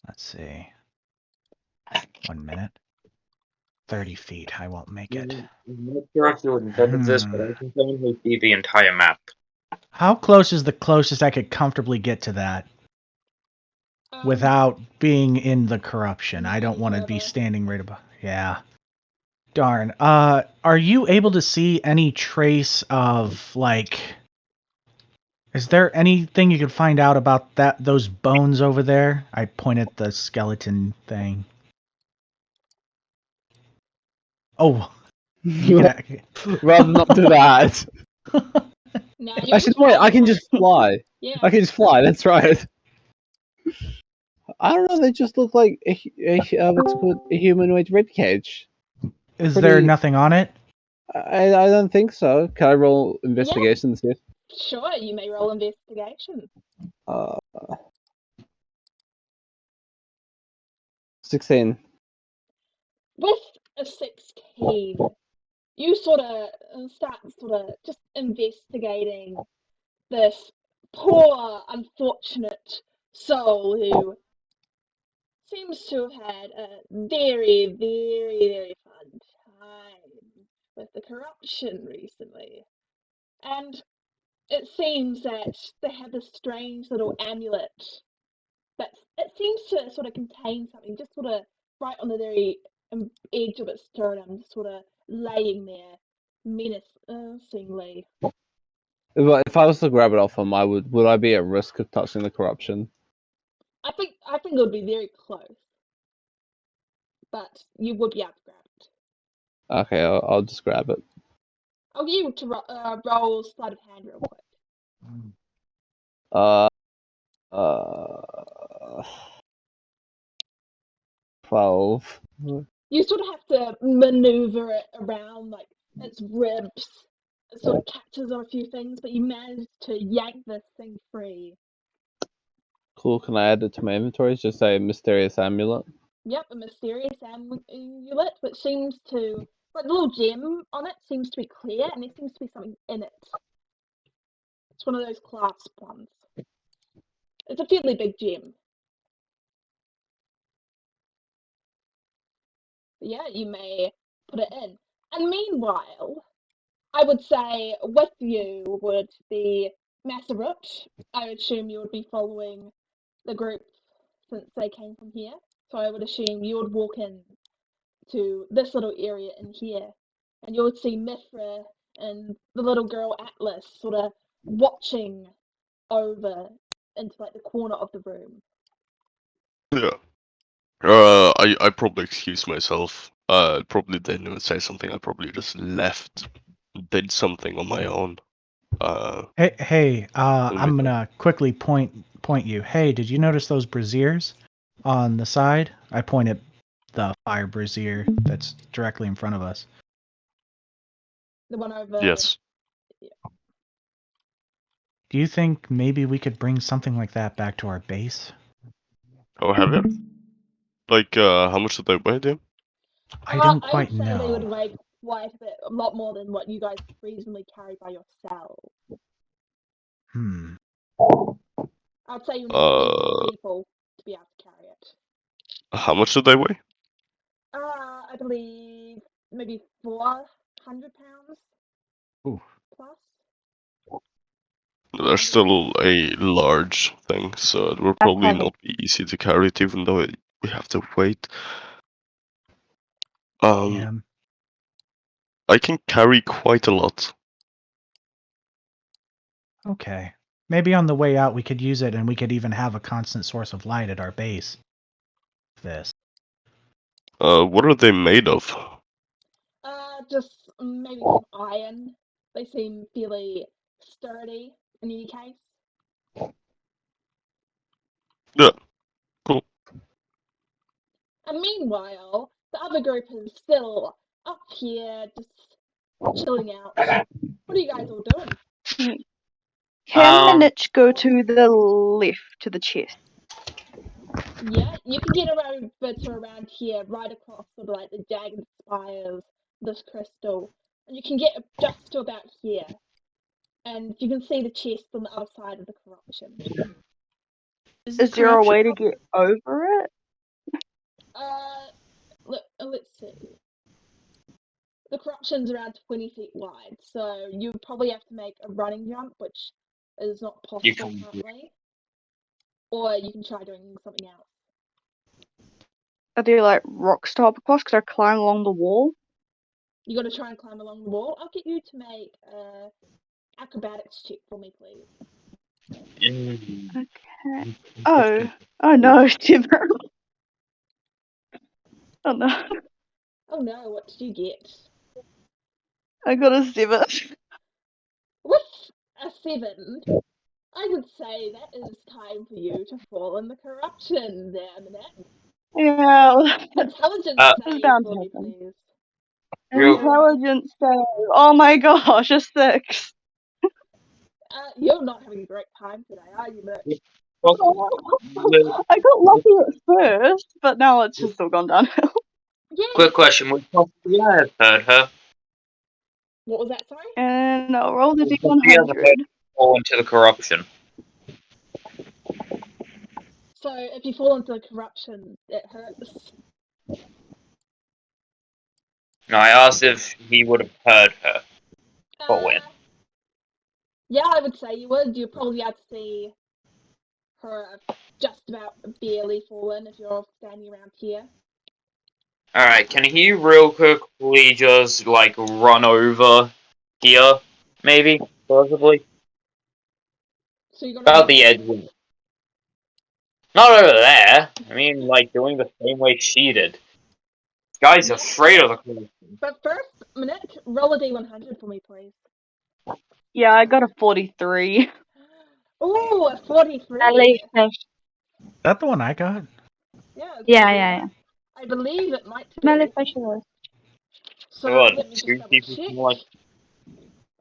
Let's see. 1 minute. 30 feet. I won't make it. I'm not sure if you would invented this, but I can definitely see the entire map. How close is the closest I could comfortably get to that without being in the corruption? I don't want to be standing right above. Yeah. Darn. Are you able to see any trace of, like... Is there anything you could find out about those bones over there? I point at the skeleton thing. Oh, you can. Rather not do that. No, Actually, wait. I can just fly. Yeah. I can just fly. That's right. I don't know. They just look like what's it called, a humanoid ribcage. Is there nothing on it? I don't think so. Can I roll investigation to see if? Sure, you may roll investigation. 16. With a 16, you sort of start just investigating this poor, unfortunate soul who seems to have had a very, very, very fun time with the corruption recently. And it seems that they have this strange little amulet that it seems to sort of contain something, just sort of right on the very edge of its sternum, just sort of laying there menacingly. If I was to grab it off him, would I be at risk of touching the corruption? I think it would be very close, but you would be able to grab it. Okay, I'll just grab it. I'll get you to roll sleight of hand real quick. Uh, 12. You sort of have to maneuver it around, like its ribs. It sort of catches on a few things, but you manage to yank this thing free. Cool. Can I add it to my inventory? Just say mysterious amulet. Yep, a mysterious amulet, which seems to, like the little gem on it seems to be clear, and there seems to be something in it. It's one of those clasp ones. It's a fairly big gem. But yeah, you may put it in. And meanwhile, I would say with you would be Masarut. I would assume you would be following the group since they came from here. So I would assume you would walk in to this little area in here, and you would see Mithra and the little girl Atlas sort of watching over into like the corner of the room. Yeah. I probably excuse myself. Probably didn't even say something. I probably just left, did something on my own. Hey, I'm gonna quickly point you. Hey, did you notice those braziers on the side? I point at the fire brazier that's directly in front of us. The one over. Yes. Do you think maybe we could bring something like that back to our base? Oh, have you? Like, how much did they weigh, dude? I don't I quite would say they would know. weigh quite a lot more than what you guys reasonably carry by yourselves. I'd say you need at least 2 people to be able to carry it. How much did they weigh? I believe maybe 400 pounds. Ooh. Plus. They're still a large thing, so it will That's probably heavy. not be easy to carry it, even though we have to wait. Yeah. I can carry quite a lot. Okay. Maybe on the way out we could use it and we could even have a constant source of light at our base. This. What are they made of? Just maybe some iron. They seem fairly sturdy in any case. Yeah, cool. And meanwhile, the other group is still up here, just chilling out. What are you guys all doing? Can Minich go to the left to the chest? Yeah, you can get around here, right across sort of like the jagged spires, this crystal, and you can get just to about here, and you can see the chest on the other side of the corruption. Is there a way to get over it? Let's see. The corruption's around 20 feet wide, so you probably have to make a running jump, which is not possible currently. Or you can try doing something else. Are there like rocks to hop across? Could I climb along the wall? You got to try and climb along the wall. I'll get you to make a acrobatics check for me, please. Okay. Oh no, Timber. Oh no. Oh no, what did you get? I got a 7. With a 7, I would say that is time for you to fall in the corruption there, Minette. Yeah. Intelligence It's save bound for to me, happen. please. Intelligence save. Oh my gosh, a 6. You're not having a great time today, are you, Mitch? I got lucky at first, but now it's just all gone downhill. Yes. Quick question: would possibly I have heard her? What was that, sorry? And I'll roll the Would possibly I have heard her D100. fall into the corruption? So if you fall into the corruption, it hurts. No, I asked if he would have heard her. Or when. Yeah, I would say you would. You'd probably have to see her just about barely fallen if you're standing around here. Alright, can he real quickly just, like, run over here? Maybe? Possibly? So you're gonna About the edge. Not over there. I mean, like, doing the same way she did. Guy's afraid of the corruption. But first, Minette, roll a D100 for me, please. Yeah, I got a 43. Ooh, a 43. Is that the one I got? Yeah. Yeah. I believe it might be. Melee specialist. So What, let me just two double people check. smell like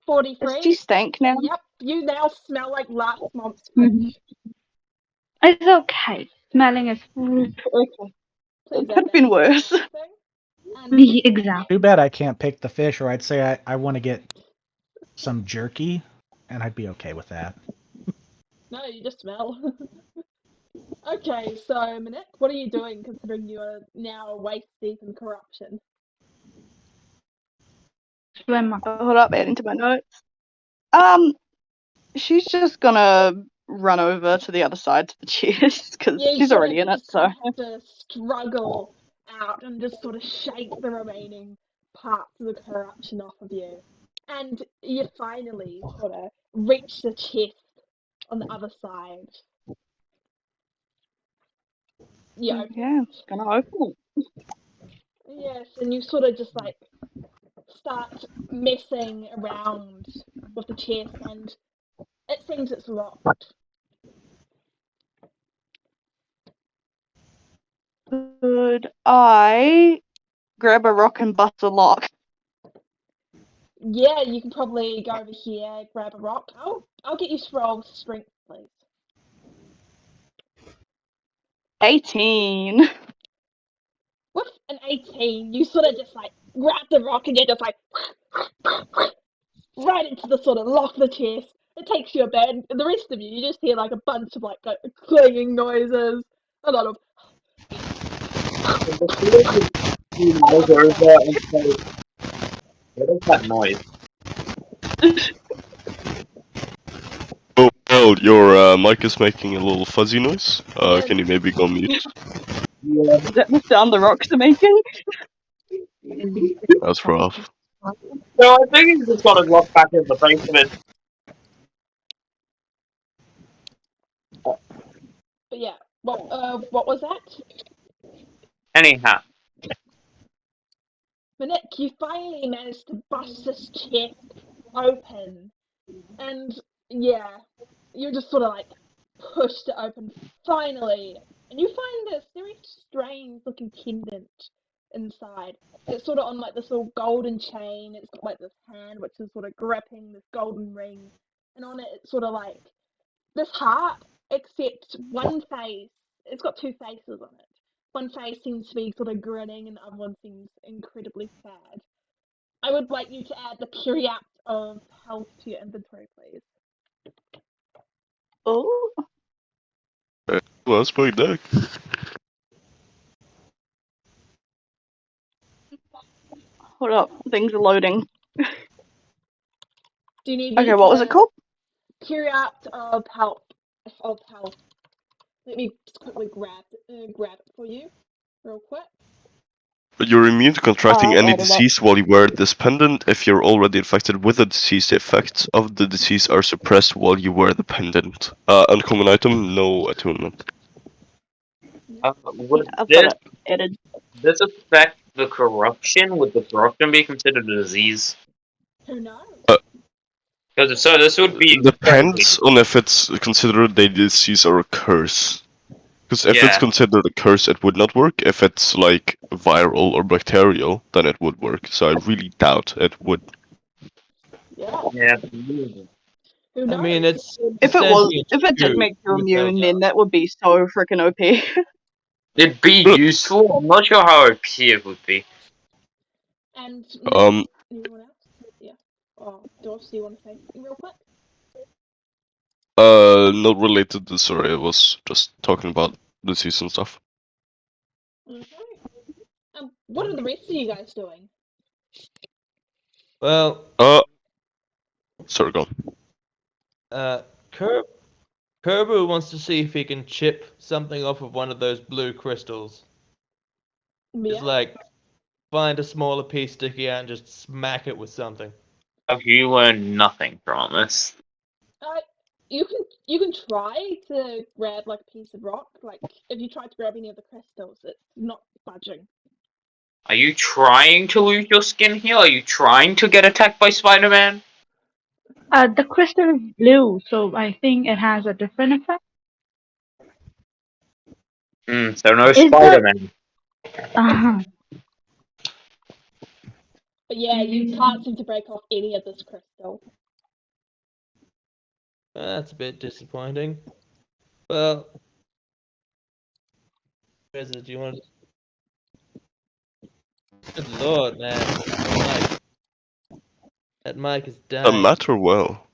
43. Does she stank now? Yep, you now smell like last month's Mhm. fish. It's okay. Smelling is Okay. Please It could have been worse. exactly. Too bad I can't pick the fish, or I'd say I want to get some jerky, and I'd be okay with that. No, you just smell. Okay, so Minette, what are you doing considering you are now waist deep in corruption? Hold up, adding to my notes. She's just gonna run over to the other side to the chest because Yeah, you she's sort already of in it. just So have to struggle out and just sort of shake the remaining parts of the corruption off of you. And you finally sort of reach the chest on the other side. You open yeah, I'm just gonna open it. Yes, and you sort of just like start messing around with the chest, and it seems it's locked. Could I grab a rock and bust a lock? Yeah, you can probably go over here, grab a rock. I'll get you to roll strength, please. 18. With an 18, you sort of just like grab the rock and you're just like right into the sort of lock of the chest. It takes you a bit, and the rest of you just hear like a bunch of like clanging noises, a lot of. What is that noise? Oh, your mic is making a little fuzzy noise. Yes. Can you maybe go mute? Is that the sound the rocks are making? That's rough. So I think he's just got to look back in the basement. But yeah, what was that? Anyhow, But Nick, you finally managed to bust this chest open, and yeah, you just sort of like pushed it open finally, and you find this very strange looking pendant inside. It's sort of on like this little golden chain. It's got like this hand which is sort of gripping this golden ring, and on it it's sort of like this heart, except one face. It's got two faces on it. One face seems to be sort of grinning, and the other one seems incredibly sad. I would like you to add the periapt of health to your inventory, please. Oh, Well, that's my deck. hold up. Things are loading. Do you need me Okay, what was it to called? periapt of health? Of health. Let me just quickly grab it for you, real quick. You're immune to contracting I've any added up. disease while you wear this pendant. If you're already infected with a disease, the effects of the disease are suppressed while you wear the pendant. Uncommon item, no attunement. would I've got it added. this affect the corruption? Would the corruption be considered a disease? Who knows? Because if so, this would be incredibly. Depends on if it's considered a disease or a curse. Because if it's Yeah. considered a curse, it would not work. If it's like viral or bacterial, then it would work. So I really doubt it would. Yeah. Yeah. Who I knows? mean, it's If it was, sentient if it did too, make you even though immune, then that would be so freaking OP. It'd be useful. I'm not sure how OP it would be. And Um, anyone else? Yeah. Oh, Doris, do you want to say something real quick? not related to sorry, I was just talking about disease and stuff. Okay. What are the rest of you guys doing? well, Sorry, go on. Kerbu wants to see if he can chip something off of one of those blue crystals. Just Yeah. like find a smaller piece, stick it out, and just smack it with something. Have you learned nothing from this? Uh, you can try to grab like a piece of rock. Like if you try to grab any of the crystals, it's not budging. Are you trying to lose your skin here? Are you trying to get attacked by Spider-Man? The crystal is blue, so I think it has a different effect. So no Is that? Spider-Man. Uh-huh. But yeah, you can't seem to break off any of this crystal. That's a bit disappointing. Well, Reza, do you want? Good lord, man, that mic is dying. Matt or well?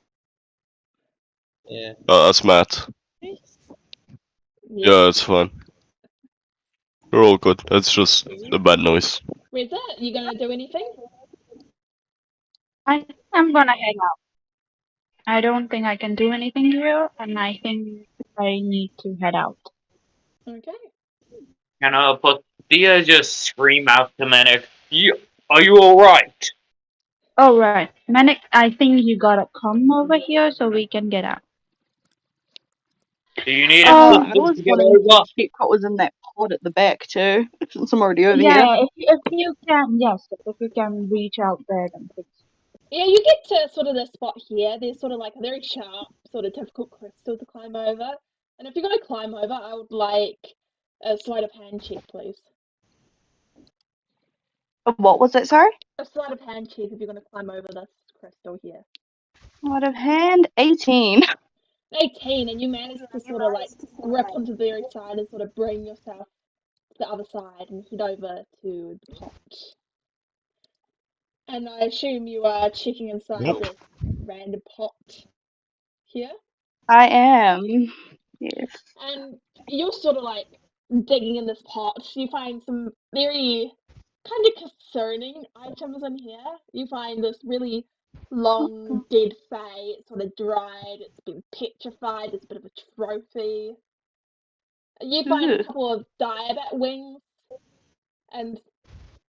Yeah. That's Matt. Yeah, it's fine. We're all good. It's just a bad noise. Reza, you gonna do anything? I think I'm gonna head out. I don't think I can do anything here, and I think I need to head out. Okay. Can Placia just scream out to Manic, are you alright? Oh right, Manic, I think you gotta come over here so we can get out. Do you need I Uh, assistance was to get wanting to over? check what was in that pod at the back too, since I'm already over here. yeah, if you can, yes, if you can reach out there, then please. Yeah, you get to sort of the spot here. There's sort of like a very sharp, sort of difficult crystal to climb over. And if you're gonna climb over, I would like a sleight of hand check, please. What was it, sorry? A sleight of hand check if you're gonna climb over this crystal here. Out of hand, 18. 18, and you manage to sort of like grip onto the very side and sort of bring yourself to the other side and head over to the pot. And I assume you are checking inside Yep. this random pot here. I am. Yes. And you're sort of like digging in this pot. You find some very kind of concerning items in here. You find this really long dead fay. It's sort of dried. It's been petrified. It's a bit of a trophy. You find a Ooh. couple of diabat wings and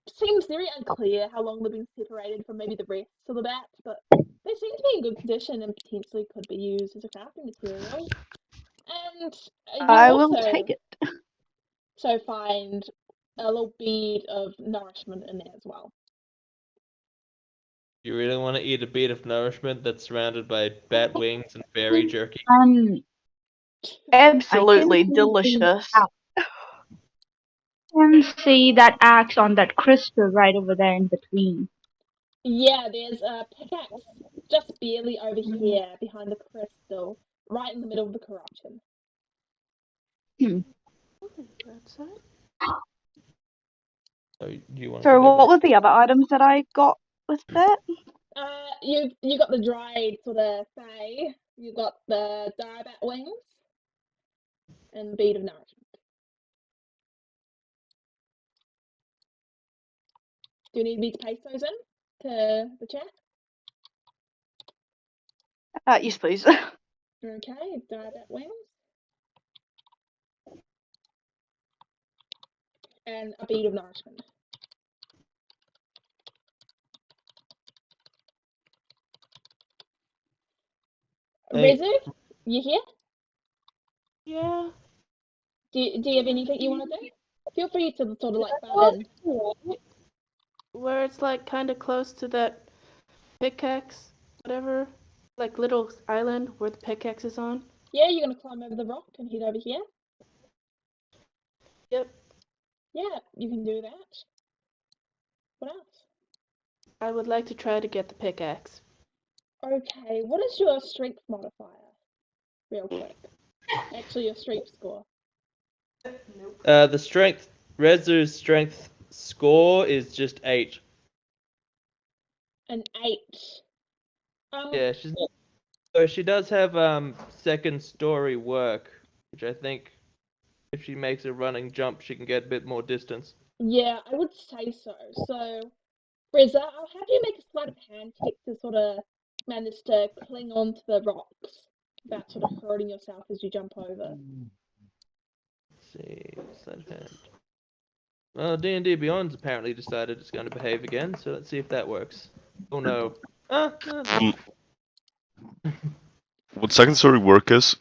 seems very unclear how long they've been separated from maybe the rest of the bats, but they seem to be in good condition and potentially could be used as a crafting material. And you'll I will also take it. find a little bead of nourishment in there as well. You really want to eat a bead of nourishment that's surrounded by bat wings and berry jerky? Absolutely delicious. Can see that axe on that crystal right over there in between. Yeah, there's a pickaxe just barely over here behind the crystal, right in the middle of the corruption. That's it. So you want So what whatever. were the other items that I got with that? You got the dried sort of fay, you got the direbat wings, and bead of nourishment. Do you need me to paste those in to the chat? Yes, please. Okay, direbat wings. And a bead of nourishment. Hey. Rezu, you here? Yeah. Do you have anything you want to do? Feel free to sort of like butt in. Where it's like kind of close to that pickaxe, whatever, like little island where the pickaxe is on. Yeah, you're gonna climb over the rock and head over here. Yep. Yeah, you can do that. What else? I would like to try to get the pickaxe. Okay, what is your strength modifier? Real quick. Actually, your strength score. The strength, Rezu's strength score is just 8. An 8. Yeah, she's not. So she does have second story work, which I think if she makes a running jump, she can get a bit more distance. Yeah, I would say so. So, Reza, I'll have you make a sleight of hand check to sort of manage to cling onto the rocks without sort of hurting yourself as you jump over. Let's see, sleight of hand. Well, D&D Beyond's apparently decided it's going to behave again, so let's see if that works. Oh no. What second story work is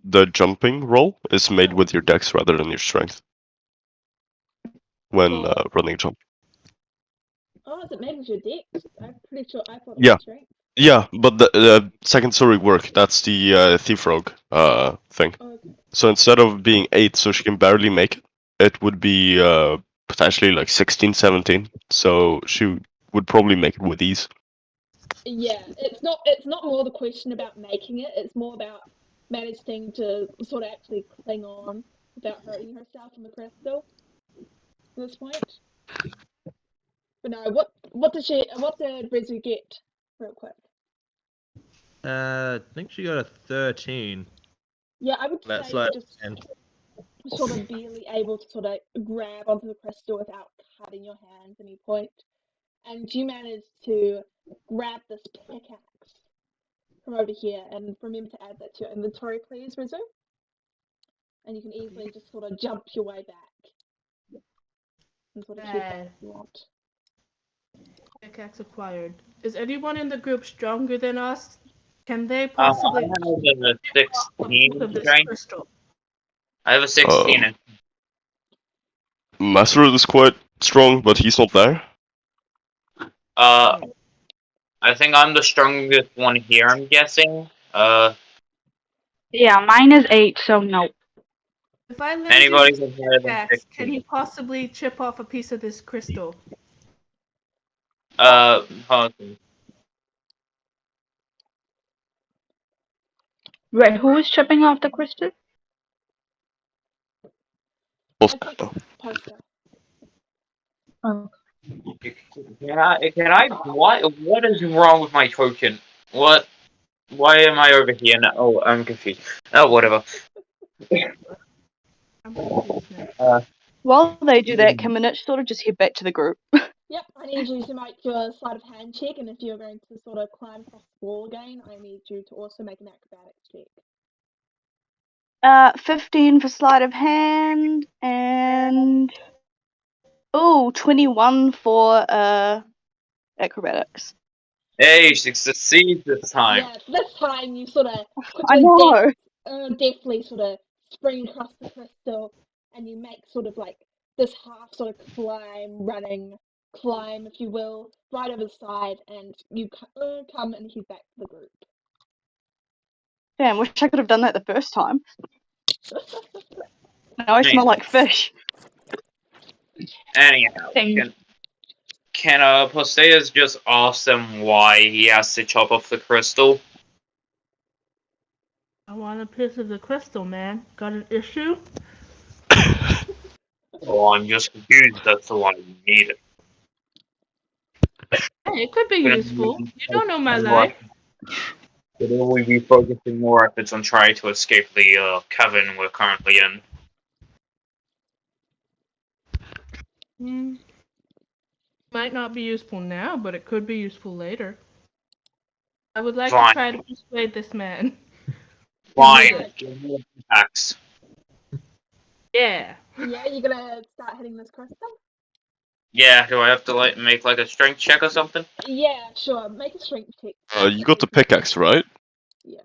the jumping roll is made with your dex rather than your strength when For running a jump. Oh, is it made with your dex? I'm pretty sure I thought it Yeah. was strength. Yeah, but the second story work, that's the thief rogue thing. Okay. So instead of being 8, so she can barely make it, it would be potentially like 16, 17. So she would probably make it with ease. Yeah, it's not more the question about making it, it's more about managing to sort of actually cling on without hurting herself on the crystal at this point. But no, what did Rezu get real quick? I think she got a 13. Yeah, I would That's say you're like just sort of barely able to sort of grab onto the crystal without cutting your hands at any point. And you manage to grab this pickaxe from over here, and remember to add that to your inventory, please, Rizzo. And you can easily just sort of jump your way back and sort of head back if you want. Pickaxe acquired. Is anyone in the group stronger than us? Can they I possibly have a chip off a piece 16 of this strength. crystal? I have a 16. Master is quite strong, but he's not there. I think I'm the strongest one here, I'm guessing. Yeah, mine is 8, so no. If I lend you Anybody this who's higher than pickaxe, can 16. you possibly chip off a piece of this crystal? Hold on. Wait, who is chipping off the crystal? I think poster. Oh. Can I, what is wrong with my token? Why am I over here now? Oh, I'm confused. Oh, whatever. I'm confused now. While they do that, can Minich sort of just head back to the group? Yep, I need you to make your sleight of hand check, and if you're going to sort of climb across the wall again, I need you to also make an acrobatics check. 15 for sleight of hand, and Oh, 21 for acrobatics. Hey, she succeeds this time. Yeah, this time you sort of I quickly know. deftly sort of spring across the crystal, and you make sort of like this half sort of climb, if you will, right over the side, and you come and head back to the group. Damn, wish I could have done that the first time. Now I smell like fish. Anyhow, Thanks. can Posteas just ask them why he has to chop off the crystal? I want a piece of the crystal, man. Got an issue? Oh, I'm just confused as to why you need it. Hey, it could be useful. You don't know my Or life. should we be focusing more efforts on trying to escape the cavern we're currently in? Might not be useful now, but it could be useful later. I would like Fine. to try to persuade this man. Fine. Give me a pickaxe. Yeah. Yeah, you're gonna start hitting this crystal? Yeah, do I have to make a strength check or something? Yeah, sure. Make a strength check. You got the pickaxe, right? Yeah.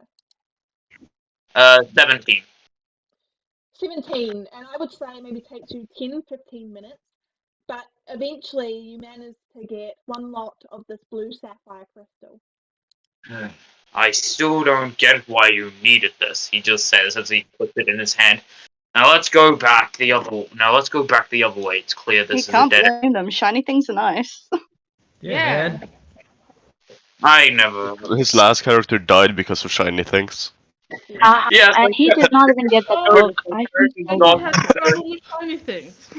17. 17, and I would say maybe takes you 10-15 minutes, but eventually you manage to get one lot of this blue sapphire crystal. I still don't get why you needed this, he just says as he puts it in his hand. Now let's go back the other way. It's clear You this is a can't dead end. blame them. Shiny things are nice. Yeah, man. I never. His last character died because of shiny things. Yes, And he did not even get the Oh, book. I think and he has a problem with shiny things.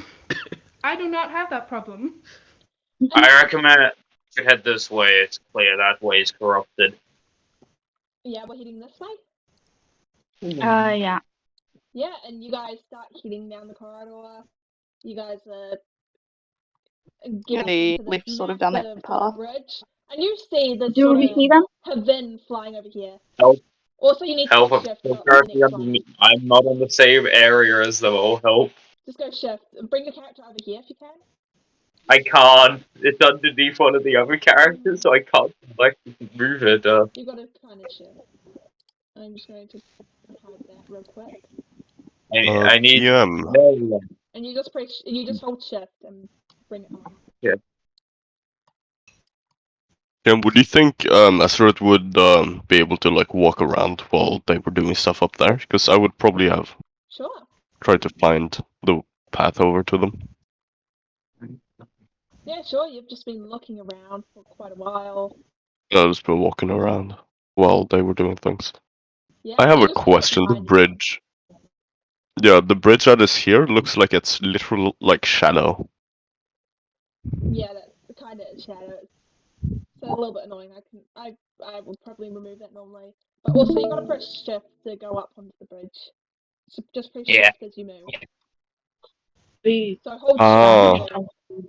I do not have that problem. I recommend it. You head this way. It's clear that way is corrupted. Yeah, we're heading this way? yeah. Yeah, and you guys start heading down the corridor. You guys get up Really onto this live sort of down that massive path. bridge, and you see this Do sort we of see them? pavilion flying over here. Help! Also, you need to Help! go shift for the next one. I'm not in the same area as them. Oh, help! Just go shift. Bring the character over here if you can. I can't. It's underneath one of the other characters, so I can't move it. You gotta kind of shift. I'm just going to hide that real quick. I need. TM. And you just press, you just hold shift and bring it home. Yeah. TM, would you think Azeroth would be able to walk around while they were doing stuff up there? Because I would probably have Sure. tried to find the path over to them. Yeah, sure. You've just been looking around for quite a while. I just been walking around while they were doing things. Yeah, I have you a just put it question. The behind you. bridge. Yeah, the bridge that is here looks like it's literal shadow. Yeah, that's the kind of shadow. It's a little bit annoying. I would probably remove that normally. But also, you gotta press shift to go up onto the bridge. So just press Yeah. shift as you move. We. So hold shift Ah. and move.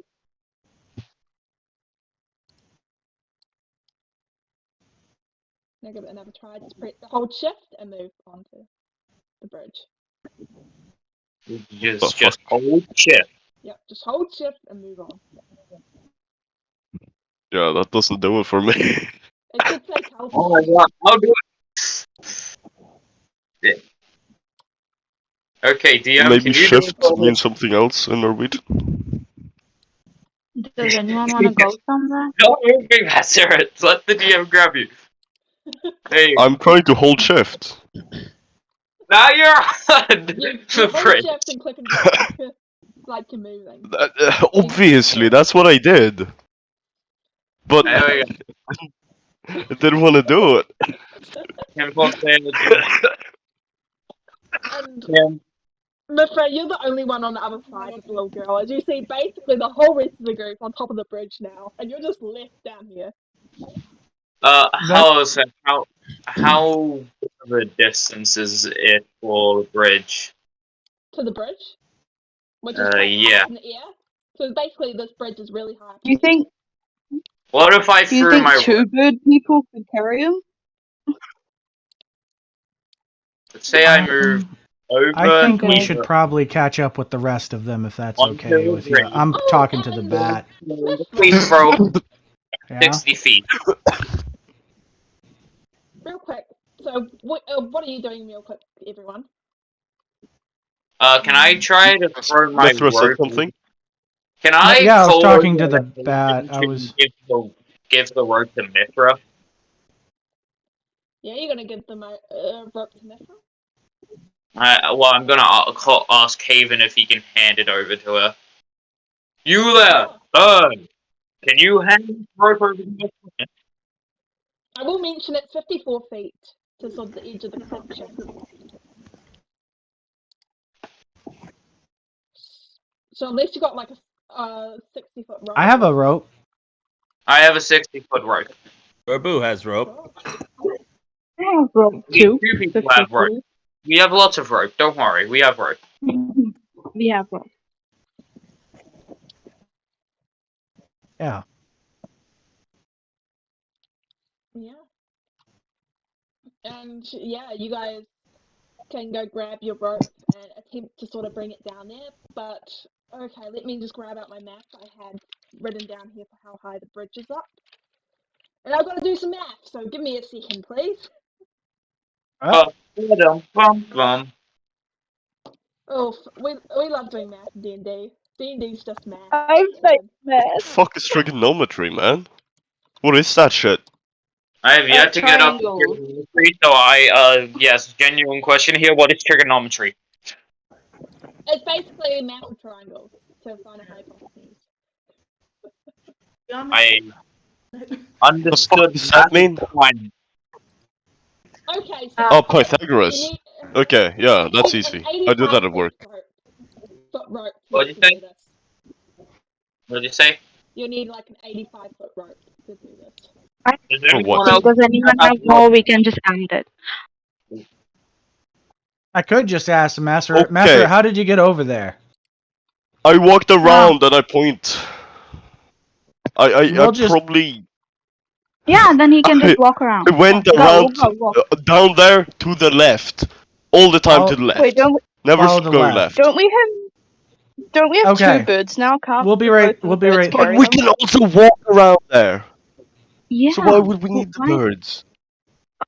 Now give it another try. Just hold shift and move onto the bridge. Just hold shift. Yep, just hold shift and move on. Yeah, that doesn't do it for me. It should say teleport. Oh my god, I'll do it. Okay, DM, Maybe can you do it shift for me? means something else in Norwegian. Does anyone want to go somewhere? Don't move me, Master. Let the DM grab you. Hey, I'm trying to hold shift. now you're on You the hold bridge. shift and click and drag, like you're moving. Obviously, that's what I did. But There we I didn't want to do it. Can Paul stay in the DM? And Can Mithra, you're the only one on the other side with the little girl. As you see, basically the whole rest of the group on top of the bridge now, and you're just left down here. how is that? How big of a distance is it for the bridge? To the bridge, which is quite high Yeah. up in the air. So basically, this bridge is really high up Do in you the air. think? What if I Do you threw think my two bird people could carry him? let's say I move over I think we Okay. should probably catch up with the rest of them if that's on okay hill with you. green. I'm Oh, talking to the and bat. Please throw Yeah. 60 feet. real quick. So, what are you doing, real quick, everyone? Can I try to throw my Mithra said rope? something. Can No, I yeah, I was call talking to over the bat. I was. give the rope to Mithra? Yeah, you're gonna give them a rope to Mithra? Well, I'm gonna ask Haven if he can hand it over to her. You there, Sure. bird! Can you hand the rope over to Mithra? I will mention it's 54 feet to sort of the edge of the corruption. So unless you got like a 60-foot rope. I have a rope. I have a 60-foot rope. Babu has rope. Sure. I have rope We too. two people have rope. 52. We have lots of rope. Don't worry, we have rope. We have rope. Yeah. Yeah. And yeah, you guys can go grab your rope and attempt to sort of bring it down there. But okay, let me just grab out my map I had written down here for how high the bridge is up. And I've got to do some math, so give me a second, please. Bum. Oh, we love doing math in D&D. D&D's just math. I'm It's so good. mad. Fuck is trigonometry, man? What is that shit? I have yet to get up to Triangles. trigonometry, so yes, genuine question here. What is trigonometry? It's basically math of triangles to find a hypotenuse. I The fuck understood does that mean? fine. Okay, so Oh, you Pythagoras. need Okay, yeah, you that's need an easy. I did 85 that at foot work. rope to What'd you actually say? do this. What'd you say? You need like an 85-foot rope to do this. Does For anyone what? else Does anyone have have rope? more? We can just end it. I could just ask the master. Okay. Master, how did you get over there? I walked Yeah. around and I point. I We'll just. probably Yeah, then he can I, just walk around. I went Go, around go, go. down there to the left. All the time to I'll the left. Wait, Never follow the go left. left. don't we have two Okay. birds now? Can't We'll be both right. of We'll the be birds right. But carry we them? can also walk around there. Yeah. So why would we Well, need the why? birds?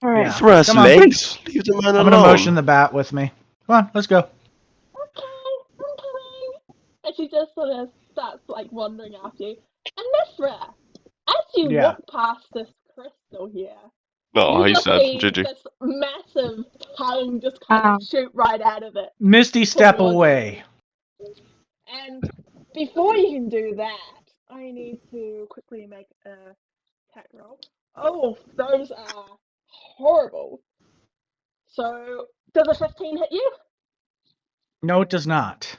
Correct. Yeah. Mithra has Come on. legs. Leave the man I'm gonna motion alone. the bat with me. Come on, let's go. Okay, I'm coming. And she just sort of starts like wandering after you. And Mithra, as you Yeah. walk past this crystal here, No, you he's just dead. see GG. this massive tongue just kind of shoot right out of it Misty step towards away. you. And before you can do that, I need to quickly make a attack roll. Oh, those are horrible. So, does a 15 hit you? No, it does not.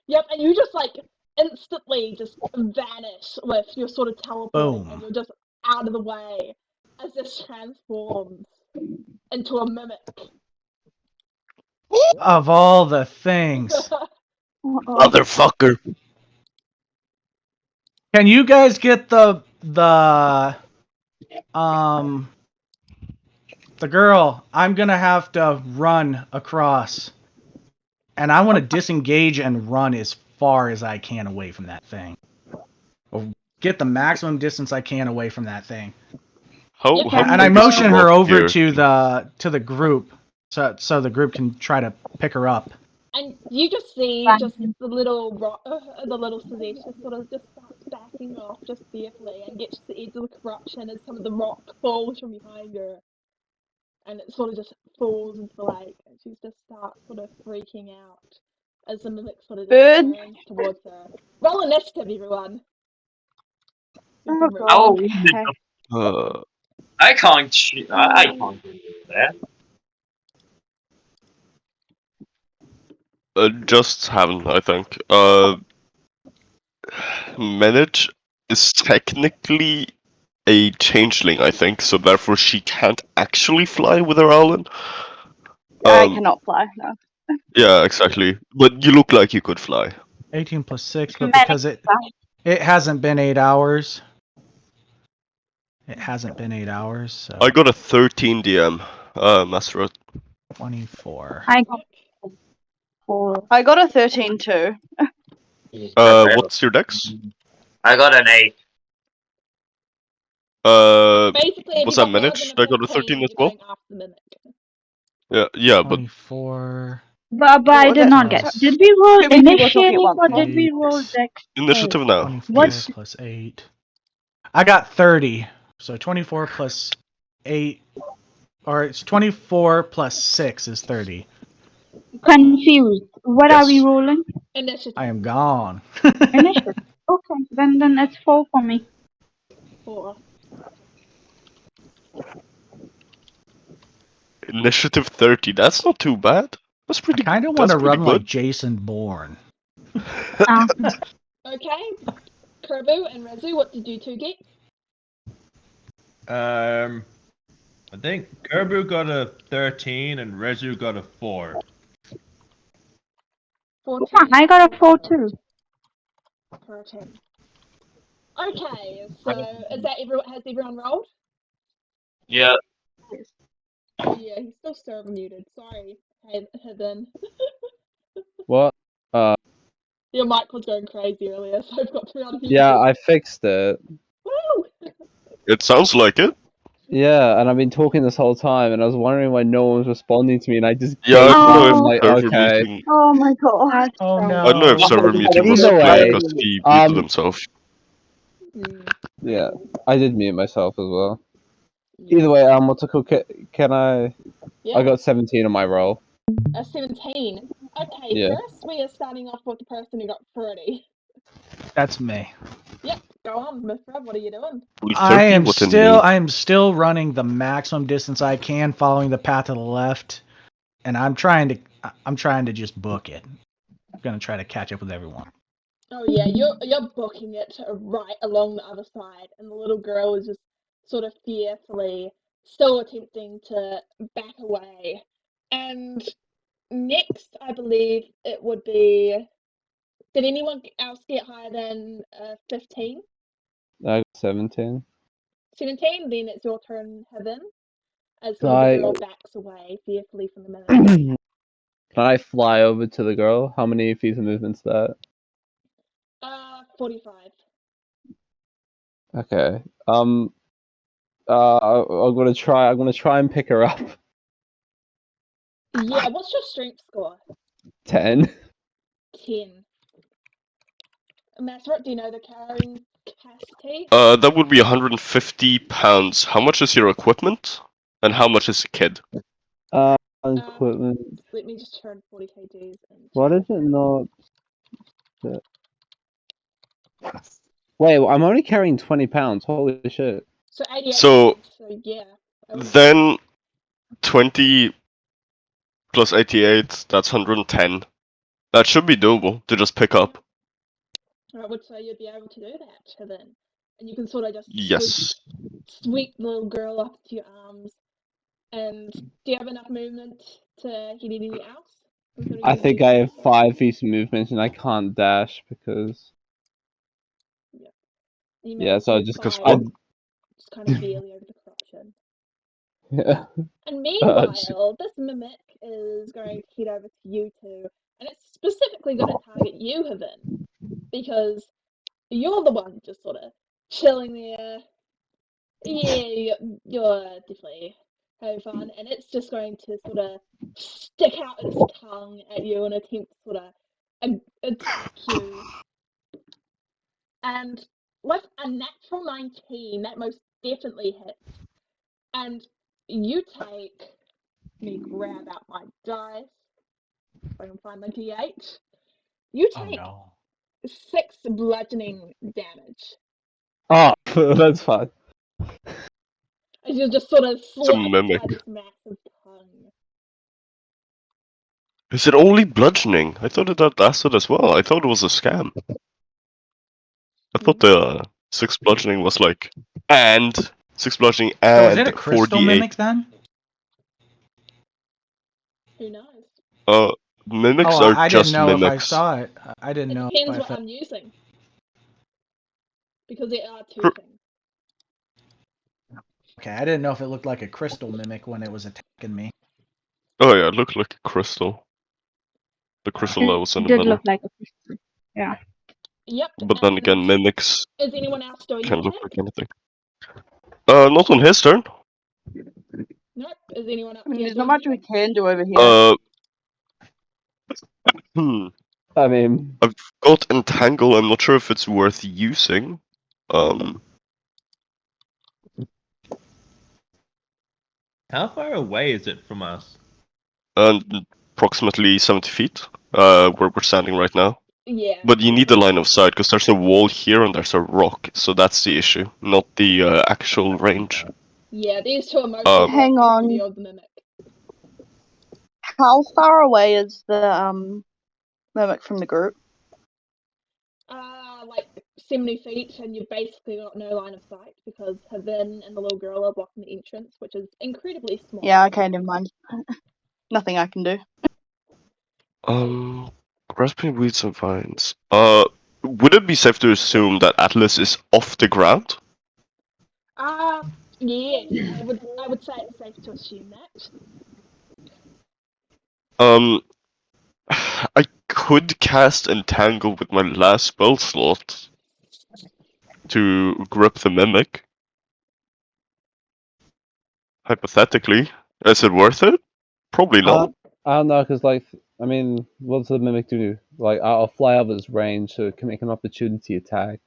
Yep, and you just like instantly just vanish with your sort of teleporting and Boom. you're just out of the way as this transforms into a mimic. Of all the things. Uh-oh. Motherfucker. Can you guys get um the girl? I'm gonna have to run across. And I want to disengage and run as far as I can away from that thing. Or get the maximum distance I can away from that thing. How Yep. how And I big is the motion her rock over here? to the group so the group can try to pick her up. And you just see just the little the little Suzesh just sort of just starts backing off just fearfully and gets to the edge of the corruption as some of the rock falls from behind her. And it sort of just falls into the lake and she just starts sort of freaking out as the mimic sort of just Bird. turns towards her. Roll initiative, everyone. You Oh can roll. Oh, god. Okay. Uh, I can't do that. just haven't, I think. Manage is technically a changeling, I think, so therefore she can't actually fly with her Owlin. I cannot fly, no. Yeah, exactly. But you look like you could fly. 18 plus 6, but Medic because it hasn't been 8 hours. It hasn't been 8 hours, so I got a 13 DM, Master. 24. I got 4. I got a 13 too. What's your dex? I got an 8. Basically, if Was you that got more than managed? a I got a 13 15, as you're well. going after the mimic. Yeah, but 24 But I was did it? not get. plus Did we roll Too many people are talking at initiating once or now. did we roll 8, dex? initiative now. 24 What? plus 8. I got 30. So 24 plus 8, or it's 24 plus 6 is 30. Confused. What are we Yes. rolling? Initiative. I am gone. Initiative. Okay, then it's 4 for me. 4. Initiative 30. That's not too bad. That's I pretty. kind of want That's to pretty run like good. Jason Bourne. Okay. Kerbu and Rezu, what did you two get? I think Kerbu got a 13 and Rezu got a 4. 14. Yeah, I got a 4 too. 13. Okay, so is that everyone? Has everyone rolled? Yeah. Yeah, he's still server muted. Sorry, Heathen. What? Your mic was going crazy earlier, so I've got to unmute Yeah, you. I fixed it. Woo! It sounds like it. Yeah, and I've been talking this whole time, and I was wondering why no one was responding to me, and I just Yeah, gave I don't up. know if I'm like, server okay. muting. Oh my god. That's Oh so I don't know if no. server muting was Either playing way, because he muted himself. Mm, yeah, I did mute myself as well. yeah. Either way, what's it called? Can I? Yeah. I got 17 on my roll. A 17. Okay, Yeah. first we are starting off with the person who got 30. That's me. Yep, go on, Mithra, what are you doing? I 30? am What a still name. running the maximum distance I can, following the path to the left, and I'm trying to just book it. I'm gonna try to catch up with everyone. Oh yeah, you're booking it right along the other side, and the little girl is just sort of fearfully still attempting to back away. And next, I believe it would be. Did anyone else get higher than 15? I got 17. 17? Then it's your turn, Heaven, as the Can little I? girl backs away fearfully from the mimic. Can I fly over to the girl? How many feet of movement's that? 45. Okay. I'm gonna try. I'm gonna try and pick her up. Yeah, what's your strength score? 10. 10. Masrot, do you know the carrying capacity? That would be 150 pounds. How much is your equipment? And how much is a kid? Equipment. Let me just turn 40 kgs and What is it not? Wait, I'm only carrying 20 pounds. Holy shit. so 88 So pounds. So yeah. then 20 plus 88, that's 110. That should be doable to just pick up. I would say you'd be able to do that then. And you can sort of just Yes. sweep the little girl up to your arms. And do you have enough movement to hit anything else? I think I have 5 feet of movement and I can't dash because. Yeah. You Yeah, managed so to I get just. Because by what? just kind of barely over the corruption. Yeah. And meanwhile, this mimic is going to head over to you two, and it's specifically going to target you, Haven, because you're the one just sort of chilling there. Yeah, you're definitely having fun, and it's just going to sort of stick out its tongue at you and attempt to sort of attack you. And with a natural 19, that most definitely hits. And you take. Let me grab out my dice. If I can find my d8. You Oh take no. 6 bludgeoning damage. Oh, that's fine. As you're just sort of It's a slapped mimic. by this massive tongue. Is it only bludgeoning? I thought it had acid as well. I thought it was a scam. I thought the 6 bludgeoning was like, and 6 bludgeoning So is it a and crystal 4d8. mimic then? Who knows? Mimics Oh, are I didn't just know if I mimics. saw it. I didn't It know depends if what I. I'm using. Because there are 2 Cr- things. Okay, I didn't know if it looked like a crystal mimic when it was attacking me. Oh yeah, it looked like a crystal. the crystal that was in It the did middle. look like a crystal. Yeah. Yep. But then again, And mimics is anyone else doing can look anything? like anything. Not on his turn. Nope. Is anyone else I mean, here there's not doing much we anything? can do over here. I mean, I've got entangle. I'm not sure if it's worth using. How far away is it from us? And approximately 70 feet, where we're standing right now. Yeah. But you need the line of sight because there's a wall here and there's a rock, so that's the issue, not the actual range. Yeah, these two are mostly Hang blocking on. view of the mimic. How far away is the mimic from the group? Like 70 feet, and you've basically got no line of sight because Havin and the little girl are blocking the entrance, which is incredibly small. Yeah, okay, never mind. Nothing I can do. Grasping weeds and vines. Would it be safe to assume that Atlas is off the ground? Yes, I would say it's safe to assume that. I could cast Entangle with my last spell slot to grip the mimic. Hypothetically, is it worth it? Probably not. I don't know, because, like, I mean, what does the mimic do? Like, I'll fly out of its range, so it can make an opportunity attack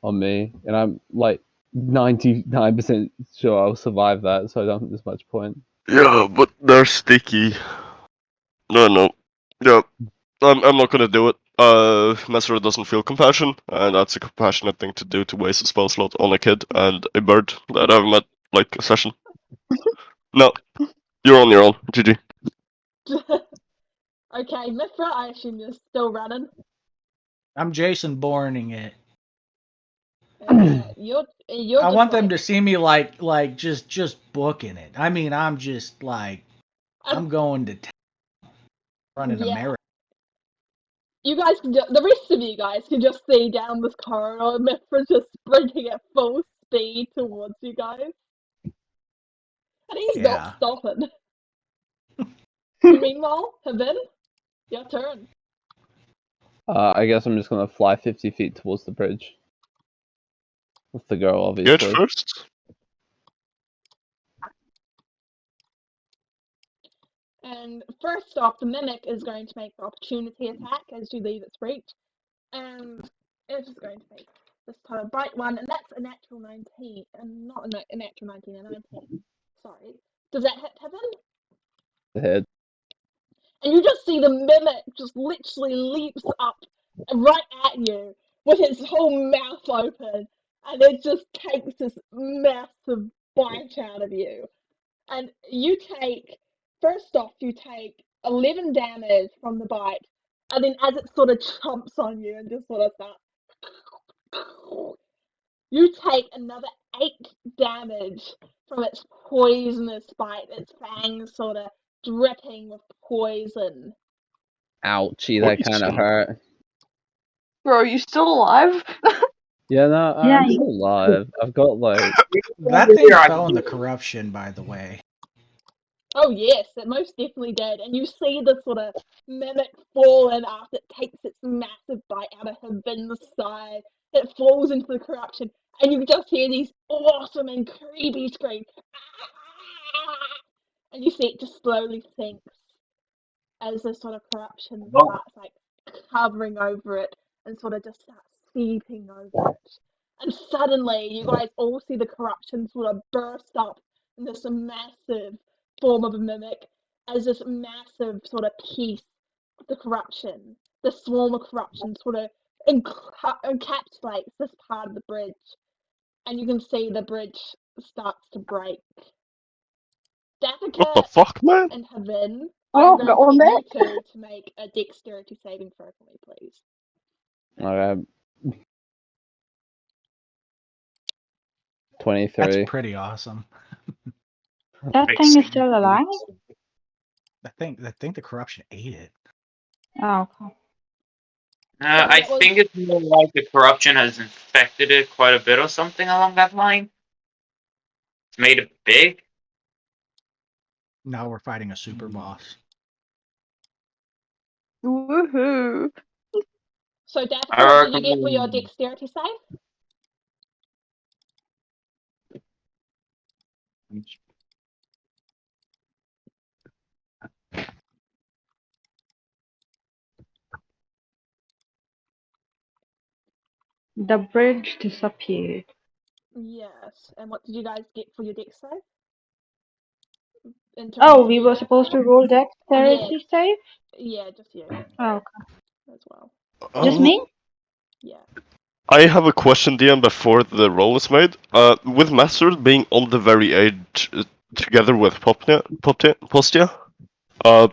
on me, and I'm, like, 99% sure I'll survive that, so I don't think there's much point. Yeah, but they're sticky. No. Yeah, I'm not gonna do it. Mesra doesn't feel compassion, and that's a compassionate thing to do to waste a spell slot on a kid and a bird that I've met like a session. No, you're on your own. GG. Okay, Mithra, I assume you're still running. I'm Jason Bourning it. You're I just want them like to see me like just booking it. I mean, I'm just like I'm going to running a yeah. marathon. You guys can the rest of you guys can just see down this corridor. Mithra's just sprinting at full speed towards you guys, and he's not Yeah. stopping. And meanwhile, Havin, your turn. I guess I'm just gonna fly 50 feet towards the bridge. With the girl, Get obviously. first. And first off, the mimic is going to make the opportunity attack as you leave its reach, and it's going to make this time a bite one, and that's a natural 19, and not a natural 19, a 19. Sorry. Does that hit Havin? The head. And you just see the mimic just literally leaps up right at you with its whole mouth open, and it just takes this massive bite out of you. And you take, first off, you take 11 damage from the bite, and then as it sort of chomps on you and just sort of starts, you take another 8 damage from its poisonous bite, its fangs sort of dripping with poison. Ouchie, that kind of hurt. Bro, are you still alive? Yeah, no, Yeah, I'm still alive. I've got, like... That thing fell in the corruption, by the way. Oh yes, it most definitely did. And you see the sort of mimic falling after it takes its massive bite out of Havin's side. It falls into the corruption, and you just hear these awesome and creepy screams. And you see it just slowly sinks as the sort of corruption starts like covering over it and sort of just starts seeping over it. And suddenly you guys all see the corruption sort of burst up in this massive form of a mimic as this massive sort of piece of the corruption, the swarm of corruption sort of encapsulates this part of the bridge. And you can see the bridge starts to break. What the Danica fuck, man? and Havin, I'm Well, going go to on get there. you two to make a dexterity saving throw for me, please. Okay. That's 23. pretty awesome. that thing is still alive? I think the corruption ate it. Oh, okay. Sorry, I that was think it's more like the corruption has infected it quite a bit or something along that line. It's made it big. Now we're fighting a super boss. Woohoo! So, Daphne, I what did you get for your reckon dexterity save? The bridge disappeared. Yes. And what did you guys get for your dex save? In terms Oh, of we you, were Daphne? supposed to roll Yes. dexterity save? Yeah, just you Oh, as well. just me? Yeah. I have a question, DM, before the roll is made. With Master being on the very edge, together with Postia,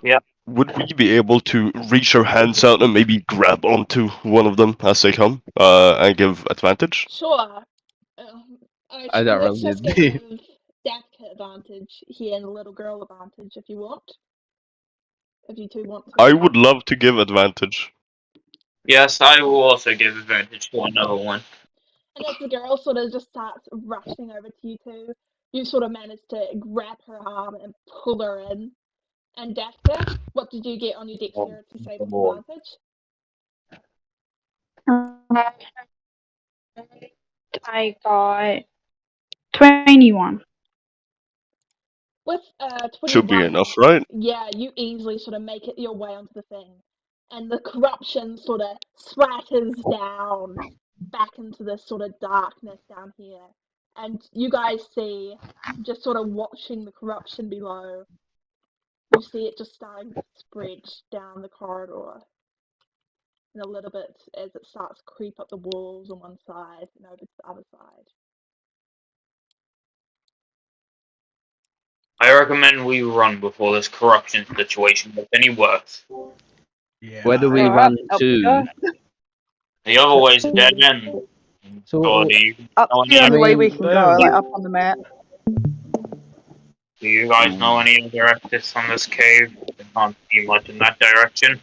Yeah. would we be able to reach our hands out and maybe grab onto one of them as they come, and give advantage? Sure. I don't Let's really just need give the. Daphne advantage here and the little girl advantage if you want. If you two want I to. would love to give advantage. Yes, I will also give advantage to another one. And as the girl sort of just starts rushing over to you two, you sort of manage to grab her arm and pull her in. And Daphne, what did you get on your dexterity save with advantage? I got 21. With Should be 21, enough, right? yeah, you easily sort of make it your way onto the thing. And the corruption sort of splatters down back into this sort of darkness down here. And you guys see, just sort of watching the corruption below, you see it just starting to spread down the corridor. And a little bit as it starts to creep up the walls on one side and over to the other side. I recommend we run before this corruption situation gets any worse. Yeah. Where do we Alright, run up we to? go. The other way's a dead end. Or So, do you Up's know the any I only way we mean, can go, like up on the map. Do you guys know any other exits on this cave? I can't see much in that direction.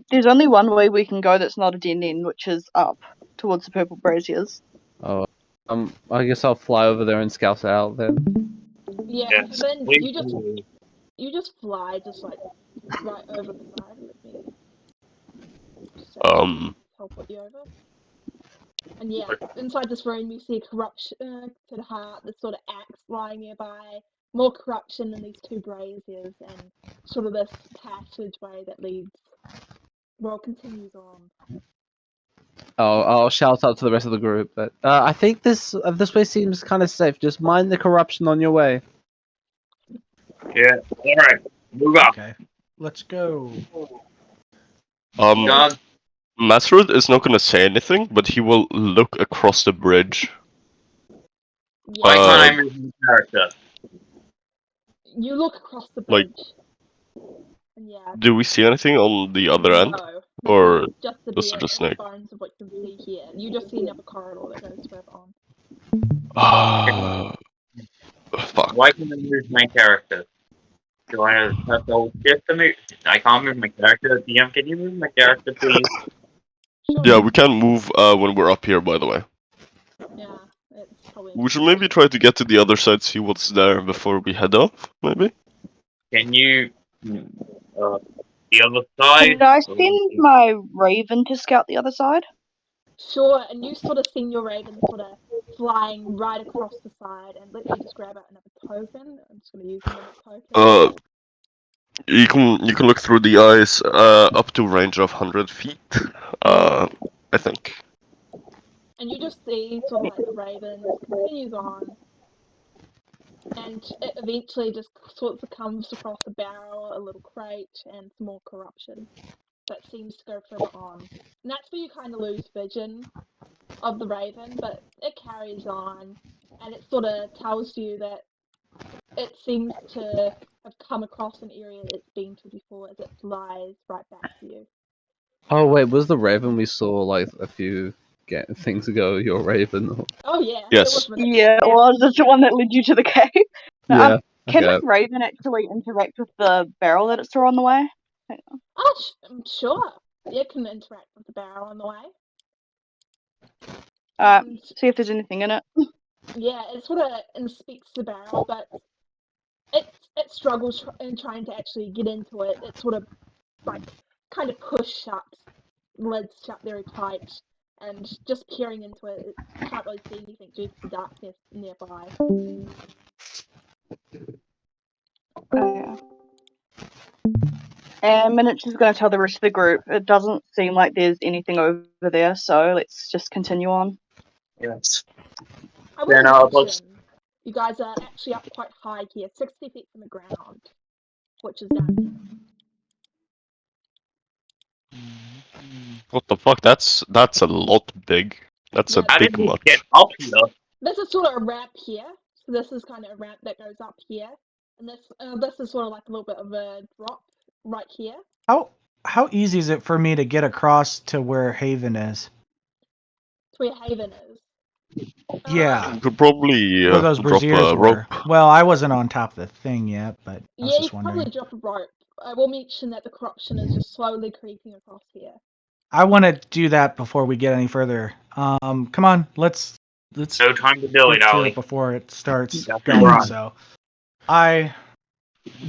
There's only one way we can go that's not a dead end, which is up towards the purple braziers. oh, I guess I'll fly over there and scout it out then. Yeah, so Yes. then We you just fly just like right over the side. Let me just Um, teleport you over. And yeah, inside this room you see corruption to the heart, this sort of axe lying nearby, more corruption in these two braziers, and sort of this passageway that leads, well, continues on. I'll shout out to the rest of the group, but I think this way seems kind of safe. Just mind the corruption on your way. Yeah. Alright. Move up. Okay. Let's go. um, God, Masrud is not gonna say anything, but he will look across the bridge. why Yeah, can't Uh, I move my character? you look across the like, bridge, and yeah, do we see anything on the other end, no, this is or just the just bare a snake? bones of what you can see here. You just see another corridor that goes further on. Ah, fuck. Why can't I move my character? Do I have to hold shift to move? I can't move my character. DM, can you move my character, please? Sure. Yeah, we can move when we're up here, by the way. Yeah, it's probably a We good should maybe idea. try to get to the other side, see what's there before we head off, maybe? Can you, the other Could side? I send my raven to scout the other side? Sure, and you sort of see your raven sort of flying right across the side, and let me just grab out another token. I'm just going to use a mimic token. Uh, you can look through the eyes up to a range of 100 feet. I think. And you just see sort of like the raven just continues on, and it eventually just sort of comes across a barrel, a little crate, and some more corruption that seems to go further on. And that's where you kind of lose vision of the raven, but it carries on, and it sort of tells you that it seems to have come across an area it's been to before as it flies right back to you. Oh wait, was the raven we saw like a few things ago your raven? Oh yeah, it was Yes. Vernandia. Yeah, it was. It's the one that led you to the cave. Yeah. Can Okay. my raven actually interact with the barrel that it saw on the way? Oh, I'm sure. It can interact with the barrel on the way. And See if there's anything in it. yeah, it sort of inspects the barrel, but it struggles in trying to actually get into it. It sort of like kind of push shut, lids shut very tight, and just peering into it, it can't really see anything due to the darkness nearby. Yeah. And Miniature's going to tell the rest of the group, it doesn't seem like there's anything over there, so let's just continue on. Yes. I will Then let's. mention, you guys are actually up quite high here, 60 feet from the ground, which is down here. What the fuck? That's a lot big. That's a Yeah, How big did we much. get up here? this is sort of a ramp here. So this is kind of a ramp that goes up here, and this is sort of like a little bit of a drop right here. How easy is it for me to get across to where Haven is? To where Haven is. Yeah, You could probably where those drop braziers a rope. were. Well, I wasn't on top of the thing yet, but I was Yeah, you just could probably wondering. drop a rope. I will mention that the corruption is just slowly creeping across here. I want to do that before we get any further. Come on, let's No time to dilly get to dally. it before it starts That's going. right. So,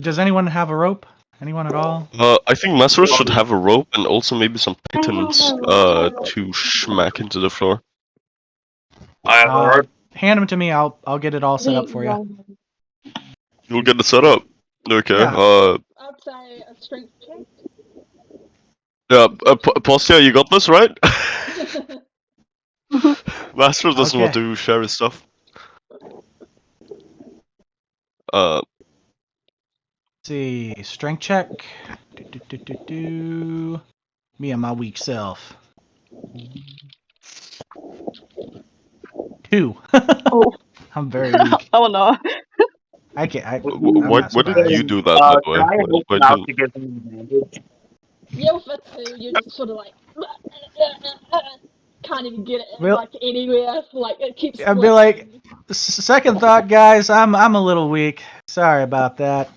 does anyone have a rope? Anyone at all? I think Masaros should have a rope and also maybe some pittons to smack into the floor. I have a rope. Hand them to me. I'll get it all set up for you. You'll get it set up. Okay. Yeah. I'd say a strength check. Yeah. Postia, you got this, right? Masaros doesn't want Okay. to share his stuff. Let's see, strength check. Me and my weak self. 2. Oh. I'm very weak. Oh no. I can't. I'm Why not so did bad. you do that, by the way? Can I help Why him out didn't... to give him an advantage? Yeah, with a 2, you're just sort of like can't even get it Well, like anywhere. Like it keeps I'd be like, splitting. second thought, guys. I'm a little weak. Sorry about that.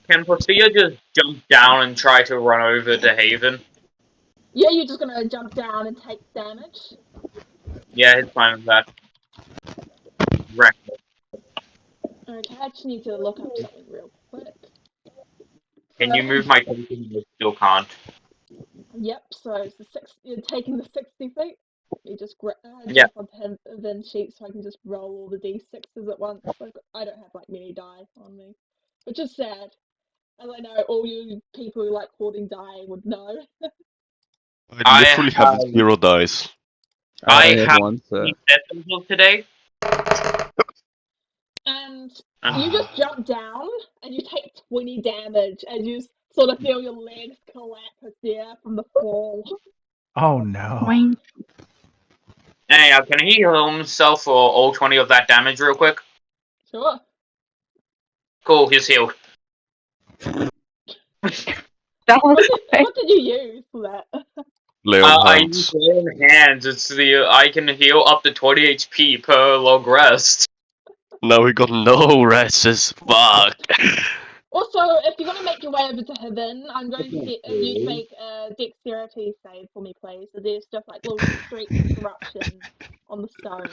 Can Postia just jump down and try to run over to Haven? Yeah, you're just gonna jump down and take damage. Yeah, he's fine with that. Reckless. Okay, I just need to look up something real quick. Can you move my token? I still can't. Yep, so it's you're taking the 60 feet. You just Yeah. jump onto him then sheet so I can just roll all the d6s at once. I don't have like many die on me, which is sad. As I know all you people who like hoarding die would know. I literally have 0 dice. I only have have one, so. 3 sets until today. And you just jump down and you take 20 damage as you sort of feel your legs collapse there from the fall. Oh no. Hey, can he heal himself for all 20 of that damage real quick? Sure. Cool, he's healed. What did you use for that? Leon I hands. use Leon hands. It's I can heal up to 20 HP per log rest. Now we got no rests. Fuck. Also, if you're going to make your way over to Heaven, I'm going to get you to make a dexterity save for me, please. So there's just like little streaks of corruption on the stone.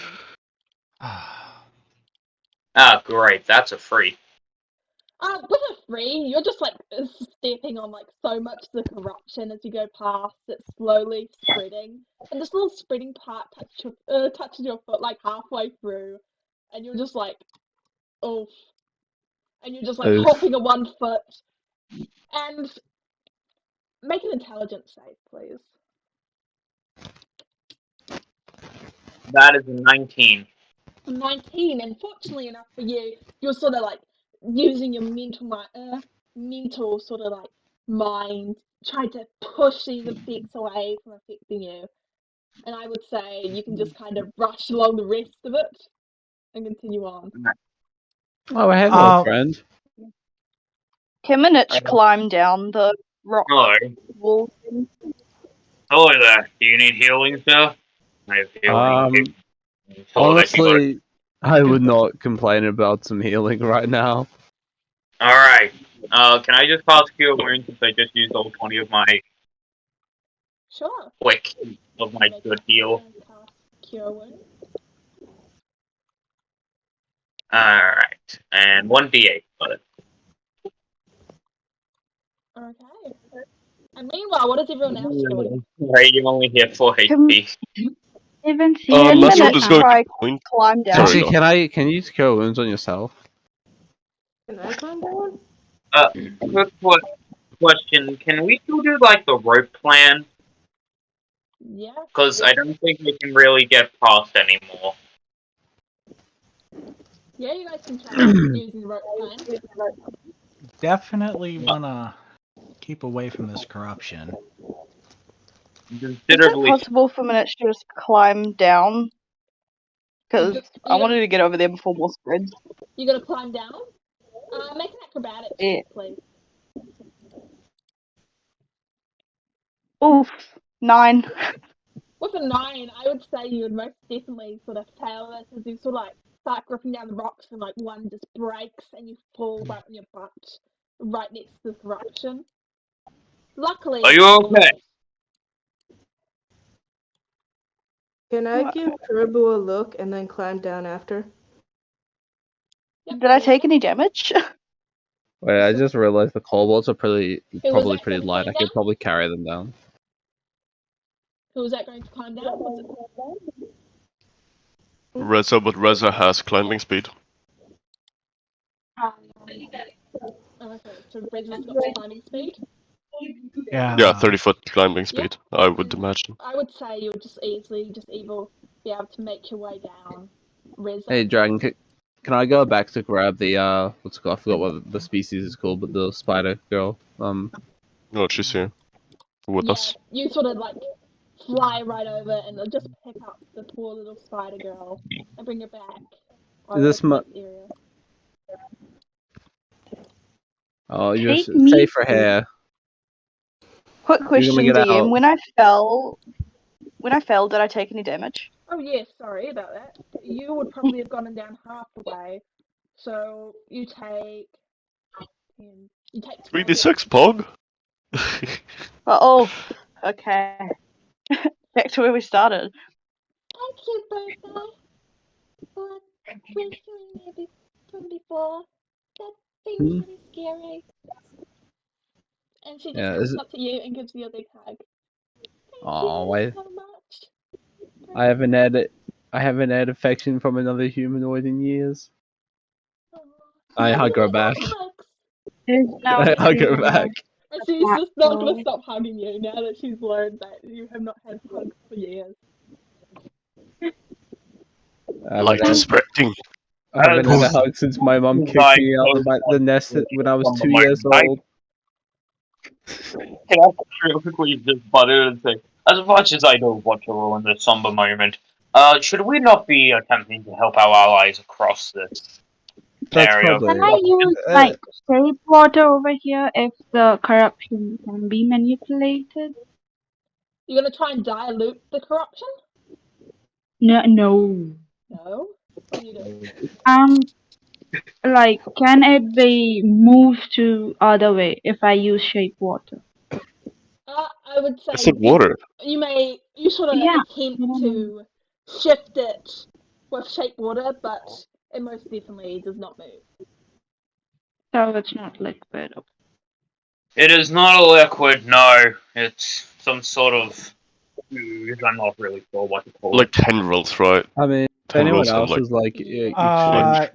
Ah, great. That's a free. With a free, you're just like stepping on like so much of the corruption as you go past. It's slowly spreading, and this little spreading part touches your foot like halfway through, and you're just like, oof, and you're just like Oof. hopping on one foot. And make an intelligence save, please. That is a 19. 19, and fortunately enough for you, you're sort of like using your mental sort of like mind, trying to push these effects away from affecting you. And I would say you can just kind of rush along the rest of it and continue on. Oh, I have no friend. Can Minich climb down the rock Hello. wall? Hello there. Do you need healing, sir? I have healing. Honestly, I would not complain about some healing right now. Alright. Can I just cast Cure Wounds since I just used all 20 of my Sure. quick of my good heal? Cure wound. Alright. And 1d8 for it. And meanwhile, what is everyone else doing? Right, you only have 4 Can HP. Even see Can any Mesrod Minute is going to try point. climb down? Sorry, Actually, go. can you cure wounds on yourself? Can I climb down? Quick question: can we still do like the rope plan? Yeah. Because I don't think we can really get past anymore. Yeah, you guys can try using the rope plan. Definitely wanna keep away from this corruption. Is it Considerably. possible for Minute to just climb down? Because I You wanted to get over there before more spreads. gonna climb down? Make an acrobatics Yeah. check, please. Oof, 9. With a 9, I would say you would most definitely sort of fail this as you sort of like start gripping down the rocks and like one just breaks and you fall right on your butt, right next to the corruption. Luckily, Are you okay? Can I What? give Caribou a look and then climb down after? Yep, Did I take any damage? Wait, I just realized the kobolds are Who was probably that pretty going to light. climb I down? could probably carry them down. Who was that going to climb down? Was it? Reza, but Reza has climbing speed. Oh, okay, so Reza's got climbing speed. Yeah, Yeah. 30-foot climbing Yeah, speed, I would and imagine. I would say you would just easily just be able to make your way down, Reza. Hey, Dragon, can I go back to grab the what's it called? I forgot what the species is called, but the spider girl. No, she's here with Yeah, us. you sort of like fly right over and they'll just pick up the poor little spider girl and bring her back Is over this to my? this area. Oh, you're take me safe for to. hair. Quick You're gonna question, get DM. out. When I fell, did I take any damage? Oh yeah, sorry about that. You would probably have gone down half the way, so you take 10. You take 12. 3d6, Pog? Oh, okay. Back to where we started. Thank you, Bertha, for rescuing me from before. That seems Hmm? pretty scary. And she just Yeah. comes up to you and gives you a big hug. Thank Oh, you wait. so much. I haven't had affection from another humanoid in years. Aw. I Now hug you her have back. hugs. There's no I hug her fear. back. And she's That's just not going to all. stop hugging you now that she's learned that you have not had hugs for years. I haven't Light had, is spreading. I haven't had a Boom. hug since my mom kicked Like me out of those the ones nest when I was from the 2 years moment. old. Can I real quickly just butt in and say, as much as I don't want to ruin this somber moment, should we not be attempting to help our allies across this That's area? Can probably. I use Uh, like shape water over here if the corruption can be manipulated? You're going to try and dilute the corruption? No, no. No. What are you doing? Like, can it be moved to other way if I use shape water? I would I say said water. you sort of Yeah, I attempt don't know. to shift it with shape water, but it most definitely does not move. So it's not liquid. It is not a liquid, no. It's some sort of food. I'm not really sure what to call Like it. tendrils, right? I mean, if anyone Tendrils and else like is like, Yeah. flinch.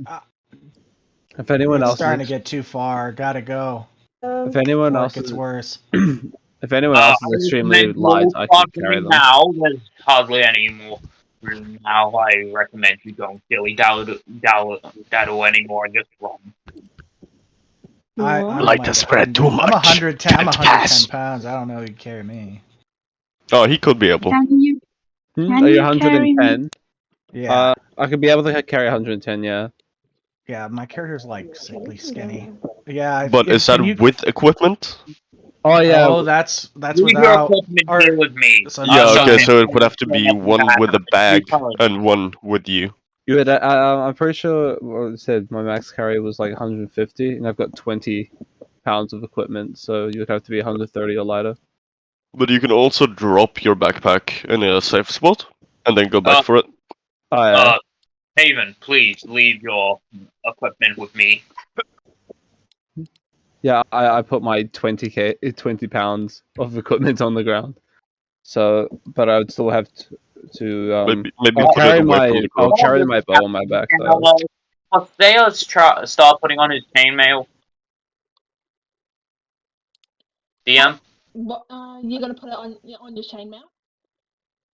if anyone It's else starting to is, get too far. Gotta go if anyone before it else gets is, worse. if anyone I else is extremely recommend you light, all I start can carry doing them. now. There's hardly any more room now. I recommend you don't dilly daddle anymore and just run. I Light might has have spread too I'm much. 110. I'm Time to 110 pass. pounds. I don't know who can carry me. Oh, he could be able. Can you Are you carry me? 110? Yeah, I could be able to carry 110. Yeah. yeah. My character's like sickly skinny. Yeah, But is can that you? with equipment? Oh yeah. Oh, that's Leave your without. equipment Or here with me. so Yeah, never Shut okay, him mind. so it would down have to and be let him one with a be bag heard. and one with you. You would. I'm pretty sure. What it said my max carry was like 150, and I've got 20 pounds of equipment, so you would have to be 130 or lighter. But you can also drop your backpack in a safe spot and then go back Uh, for it. Oh yeah. Haven, please leave your equipment with me. Yeah, I put my 20 pounds of equipment on the ground. So, but I would still have to Maybe I'll put it carry away my from the I'll group. carry my bow on my back though. Let's start putting on his chainmail. DM? What? You're gonna put it on your chainmail?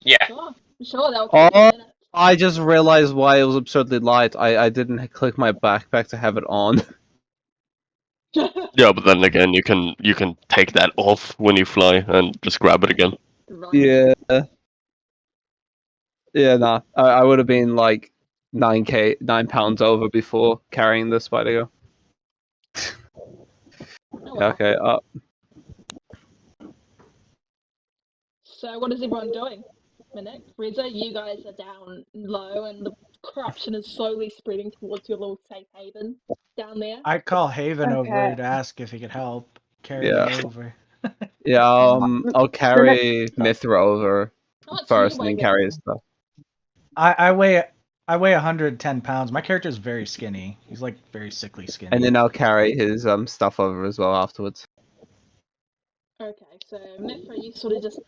Yeah. Sure. That'll take you a Oh, minute. I just realized why it was absurdly light. I didn't click my backpack to have it on. Yeah, but then again, you can take that off when you fly and just grab it again. Yeah. Yeah, nah. I would have been like 9 pounds over before carrying the spider go. Oh, Yeah, well. okay. So what is everyone doing? Minik, Reza, you guys are down low, and the corruption is slowly spreading towards your little safe haven down there. I call Haven Okay. over to ask if he could help carry Yeah. me over. Yeah, I'll carry Mithra over Oh, it's you first and then weighing carry it. his stuff. I weigh 110 pounds. My character's very skinny. He's like very sickly skinny. And then I'll carry his stuff over as well afterwards. Okay, so Mithra, you sort of just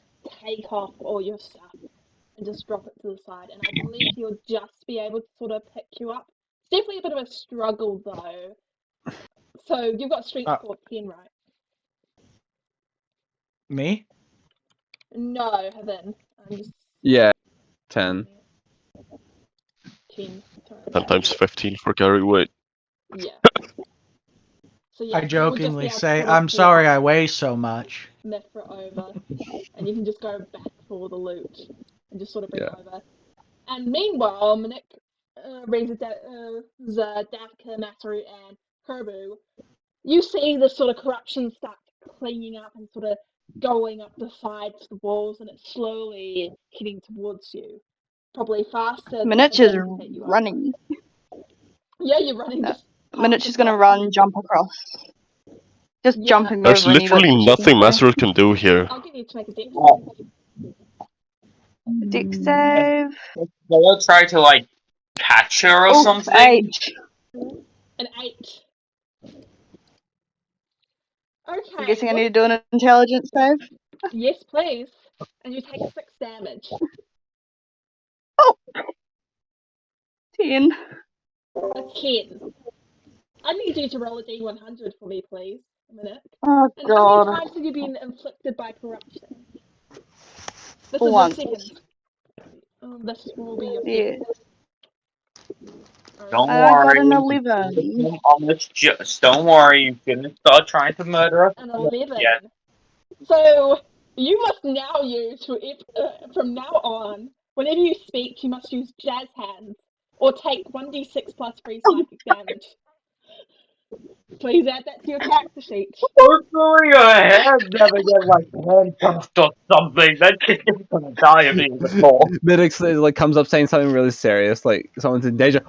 take off all your stuff and just drop it to the side, and I believe he'll just be able to sort of pick you up. It's definitely a bit of a struggle though. So you've got strength score 10, right? Me? No, Heaven. I'm just Yeah, 10. 10 10 times 15 for carry weight. Yeah. So I yeah, you will just be jokingly able to say, sort of I'm sorry I weigh so much. Mithra over, and you can just go back for the loot and just sort of bring it over. And meanwhile, Minik, Reza, Davka, Masaru, and Kerbu, you see this sort of corruption start cleaning up and sort of going up the sides of the walls, and it's slowly heading towards you. Probably faster than Minich is to hit you running. over. Yeah, you're running just Minich is gonna run, jump across. Just jumping There's over any literally bits that she nothing can Master can do here. I'll get you to make a dex save. Dex save. They'll try to like catch her or Oof, something. 8. An 8. Okay. I'm guessing I need to do an intelligence save. Yes, please. And you take 6 damage. Oh! 10. A 10. I need you to roll a d100 for me, please. A minute. Oh, And how many God. times have you been inflicted by corruption? This is Once. your second. This will be your Yeah. second. Don't I got worry. an 11. Don't worry. You shouldn't start trying to murder us. An 11. Yeah. So you must now use from now on. Whenever you speak, you must use jazz hands or take 1d6 plus 3 psychic damage. Please add that to your character sheet. Hopefully your head never get like handcuffed or something. That kid's gonna die of being before. Middix like comes up saying something really serious, like someone's in danger.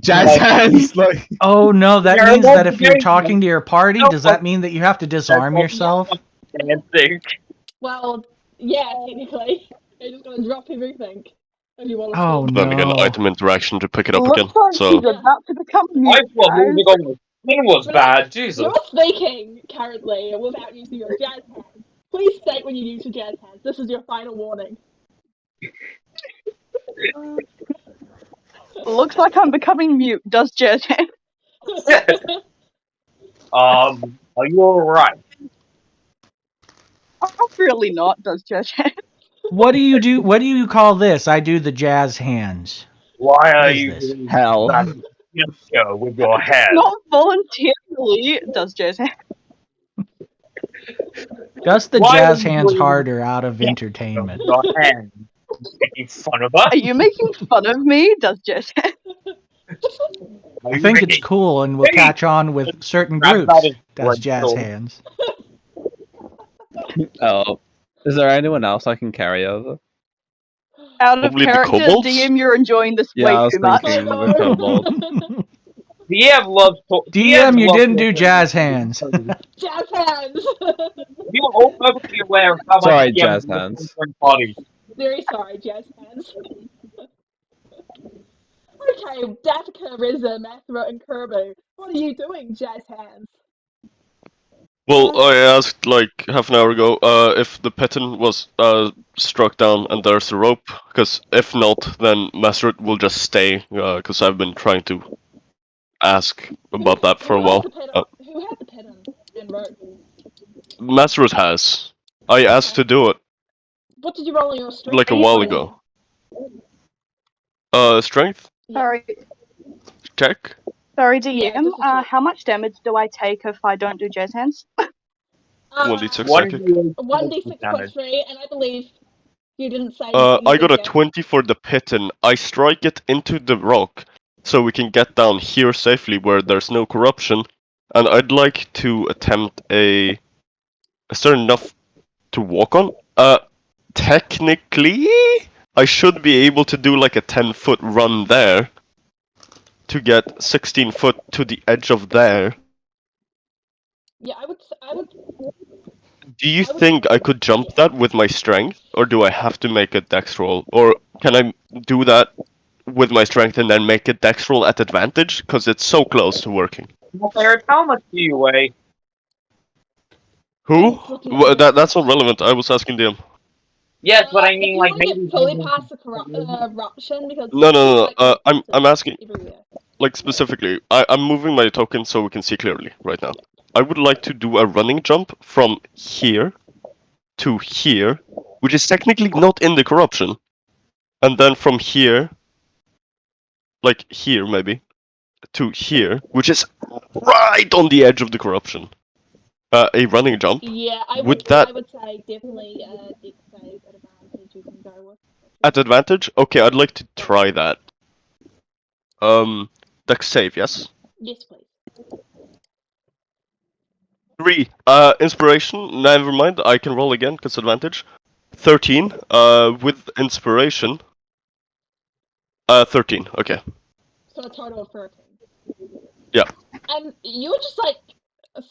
Jazz hands, like. Oh no, that means that if you're talking to your party, does that mean that you have to disarm yourself? Well, yeah, technically. You're just gonna drop everything if you want to Oh speak. But then again, no. item interaction to pick it up Looks again. like So he's about to become mute, I thought guys. losing on the thing was But bad. Jesus. you're speaking currently without using your jazz hands. Please state when you use your jazz hands. This is your final warning. Looks like I'm becoming mute. Does Jazz hand? Are you alright? I'm really not. Does Jazz hand? What do you do? What do you call this? I do the jazz hands. Why What are is you this? doing Hell. that gesture with your head? Not voluntarily. Does Jazz hand? Just the Why are jazz you hands doing harder out of with entertainment. your hand? Making fun of us? Are you making fun of me? Does Jazz hand? I think it's cool and will catch on with certain groups. Does jazz hands. Oh. Is there anyone else I can carry over? Out of probably the character, kobolds. DM, you're enjoying this Yeah, way I was too much. thinking the kobold. DM loves DM, you didn't do jazz hands. Jazz hands! You're all perfectly aware of how much Sorry, DM jazz loves hands. different bodies. Very sorry, jazz hands. Okay, Datica, Reza, Mathra, and Kerbo. What are you doing, jazz hands? Well, I asked like half an hour ago if the piton was struck down and there's a rope, because if not, then Maseret will just stay, because I've been trying to ask about that for a Who had while. the pit? Who had the pit and rope? Maseret has. I asked Okay. to do it What did you roll on your strength? like a while ago. Strength Yeah. Sorry, check. sorry, Yeah, DM. just a check. How much damage do I take if I don't do jazz hands? 1d6 One psychic. 1d6 damage. plus 3, and I believe you didn't say you I got did a jazz. 20 for the piton. I strike it into the rock, so we can get down here safely where there's no corruption. And I'd like to attempt a. Is there enough to walk on? Technically, I should be able to do like a 10-foot run there to get 16 foot to the edge of there. Yeah, I would. Do you I would think I say could jump yes. that with my strength, or do I have to make a dex roll? Or can I do that with my strength and then make a dex roll at advantage? Because it's so close to working. Eric, how much do you weigh? I'm Who? just looking at your That's not relevant. I was asking them. Yes, but I If mean, you like, want to get maybe. fully past the eruption, because No, it's no, no. like important I'm asking everywhere. like specifically. I'm moving my token so we can see clearly right now. I would like to do a running jump from here to here, which is technically not in the corruption, and then from here, like here maybe, to here, which is right on the edge of the corruption. A running jump. Yeah, Would that I would say definitely deck save at advantage you can go with. at advantage? Okay, I'd like to try that. Dex save, yes. Yes, please. 3. Inspiration. Never mind. I can roll again because advantage. 13. With inspiration. 13. Okay. So a total of 13. Yeah. And you're just like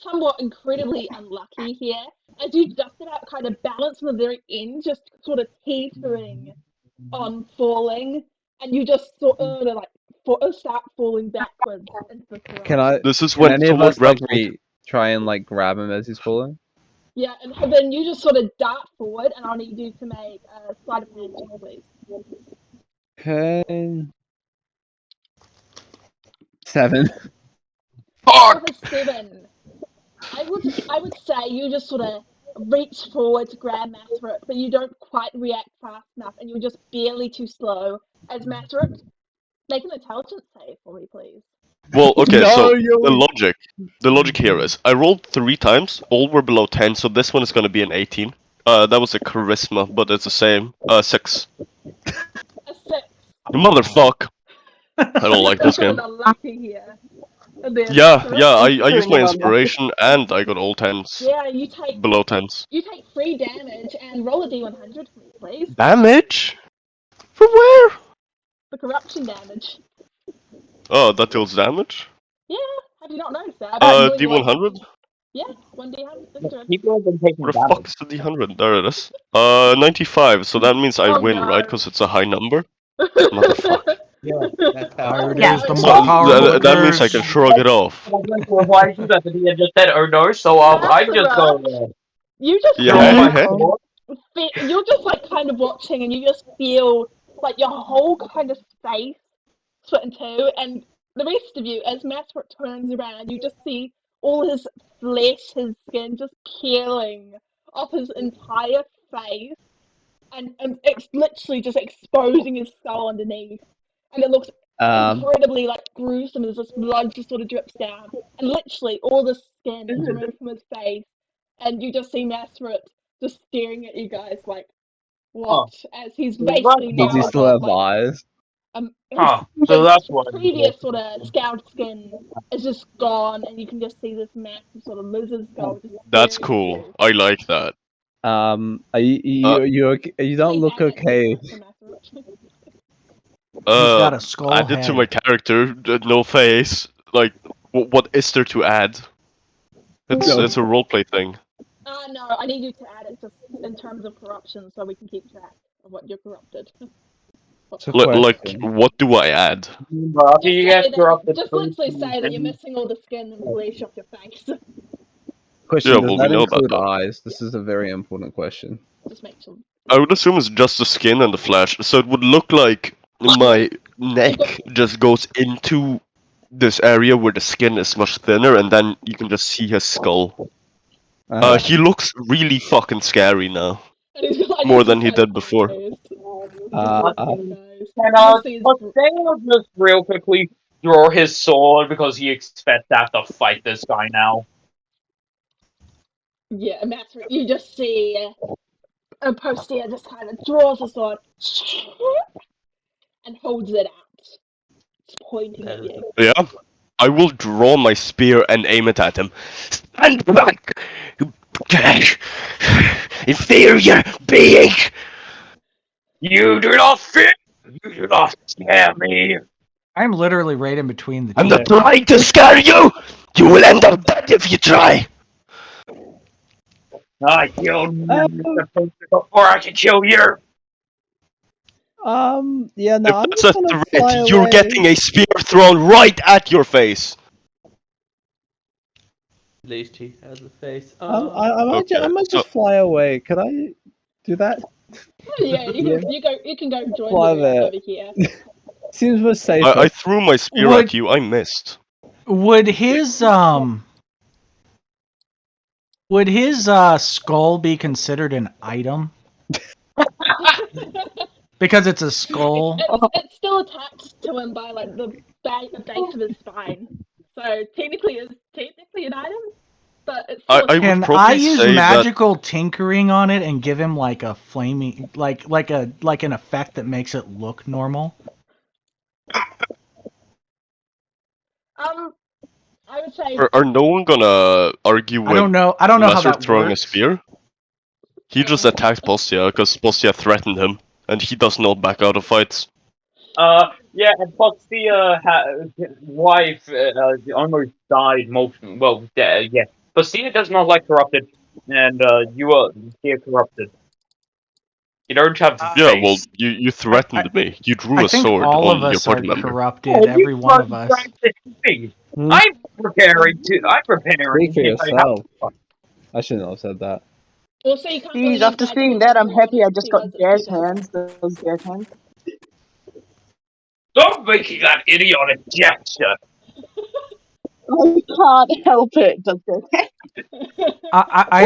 somewhat incredibly unlucky here, as you just about kind of balance on the very end, just sort of teetering on falling, and you just sort of like start falling backwards into the Can corruption. I? This is Can when any of someone us like grabs me. try and like grab him as he's falling? Yeah, and then you just sort of dart forward, and I'll need you to make a sleight of hand check, please. Okay. 7. With a 7, I would say you just sort of reach forward to grab Masaryk, but you don't quite react fast enough, and you're just barely too slow. As Masaryk, make an intelligence save for me, please. Well, okay. No, So you. the logic here is, I rolled 3 times. All were below 10, so this one is gonna be an 18. That was a charisma, but it's the same. 6. A 6. You motherfuck. I don't You're like this feeling game. unlucky here. And then Yeah, Masaryk, yeah. I used my Feeling unlucky. inspiration and I got all 10s yeah, below 10s. you take 3 damage and roll a d100 for me, please. Damage? From where? The corruption damage. Oh, that deals damage? Yeah, have you not noticed that? I've been doing like D100? yeah, 1d100. People have been taking Where the damage. fuck is the D100? There it is. 95, so that means I Oh win, right? no. Because it's a high number? Motherfuck. Yeah, that's how Higher it it Yeah. is, works. the So more powerful it that means I grows. can shrug it off. I went to apply to that, and he had just said, "Oh no," so I'm just Masaryk, going. you just Yeah, sort of hey, like hey. you're just like kind of watching, and you just feel like your whole kind of face split in two, and the rest of you, as Masaryk turns around, you just see all his flesh, his skin just peeling off his entire face, and it's literally just exposing his skull underneath, and it looks Um, incredibly like gruesome as this blood just sort of drips down, and literally all the skin is removed from his face, and you just see Masaryk just staring at you guys like, Huh. what? As he's So that's basically does he now still got have like eyes? his Huh. So that's what it is. previous sort of scaled skin is just gone, and you can just see this massive sort of lizard skull just That's staring at cool. you. I like that. Are you Uh, you okay? You don't Say look damage okay. for Masaryk. He's uh, got a skull added to my head. character, no face. Like, what is there to add? No. It's a roleplay thing. No, I need you to add it just in terms of corruption so we can keep track of what you're corrupted. It's a Like, question. what do I add? After Just you say get that, corrupted, just literally say that you're missing all the skin and flesh off your face. question, Yeah, does well, we that know that include though. eyes? This is a very important question. Just make sure. I would assume it's just the skin and the flesh, so it would look like my neck just goes into this area where the skin is much thinner, and then you can just see his skull. He looks really fucking scary now. And he's got like More this than he so did before. eyes. Uh, Just uh, little eyes. Can You just see his Dale just real quickly draw his sword because he expects to have to fight this guy now? yeah, a matter. You just see a Postia just kind of draws a sword and holds it out. It's pointing at you. Yeah? I will draw my spear and aim it at him. Stand back! You inferior being! You do not fear! You do not scare me! I'm literally right in between the I'm two. not trying to scare you! You will end up dead if you try! I killed Mr. Poster before I can kill you! yeah, no, If I'm that's just a gonna fly threat, you're away. getting a spear thrown right at your face! At least he has a face. I might so just fly away. Could I do that? Oh, yeah, you can go join Fly Lewis there. over here. Seems more I safer. threw my spear Would at you, I missed. would his skull be considered an item because it's a skull? It's still attached to him by like the base of his spine. So technically it's technically an item, but it's still I would attached. Can I probably use say that magical tinkering on it and give him like a flaming like an effect that makes it look normal? I would say are no one gonna argue I with don't know how Messer that throwing a works. spear? He just attacked Postia because Postia threatened him, and he does not back out of fights. Yeah, and Postia wife almost died yeah. Postia does not like corrupted, and you are here corrupted. You don't have the Yeah, well, face. you I, threatened me. You drew I a think sword all of on your us are party member. corrupted, every one of us. Hmm? I'm preparing Speak for if I have. yourself. I shouldn't have said that. also you can't really Jeez, use after magical seeing that, I'm tinkering on happy it I just got because it's too jazz big. hands. Those jazz hands. Stop making that idiotic gesture. I can't help it. Just I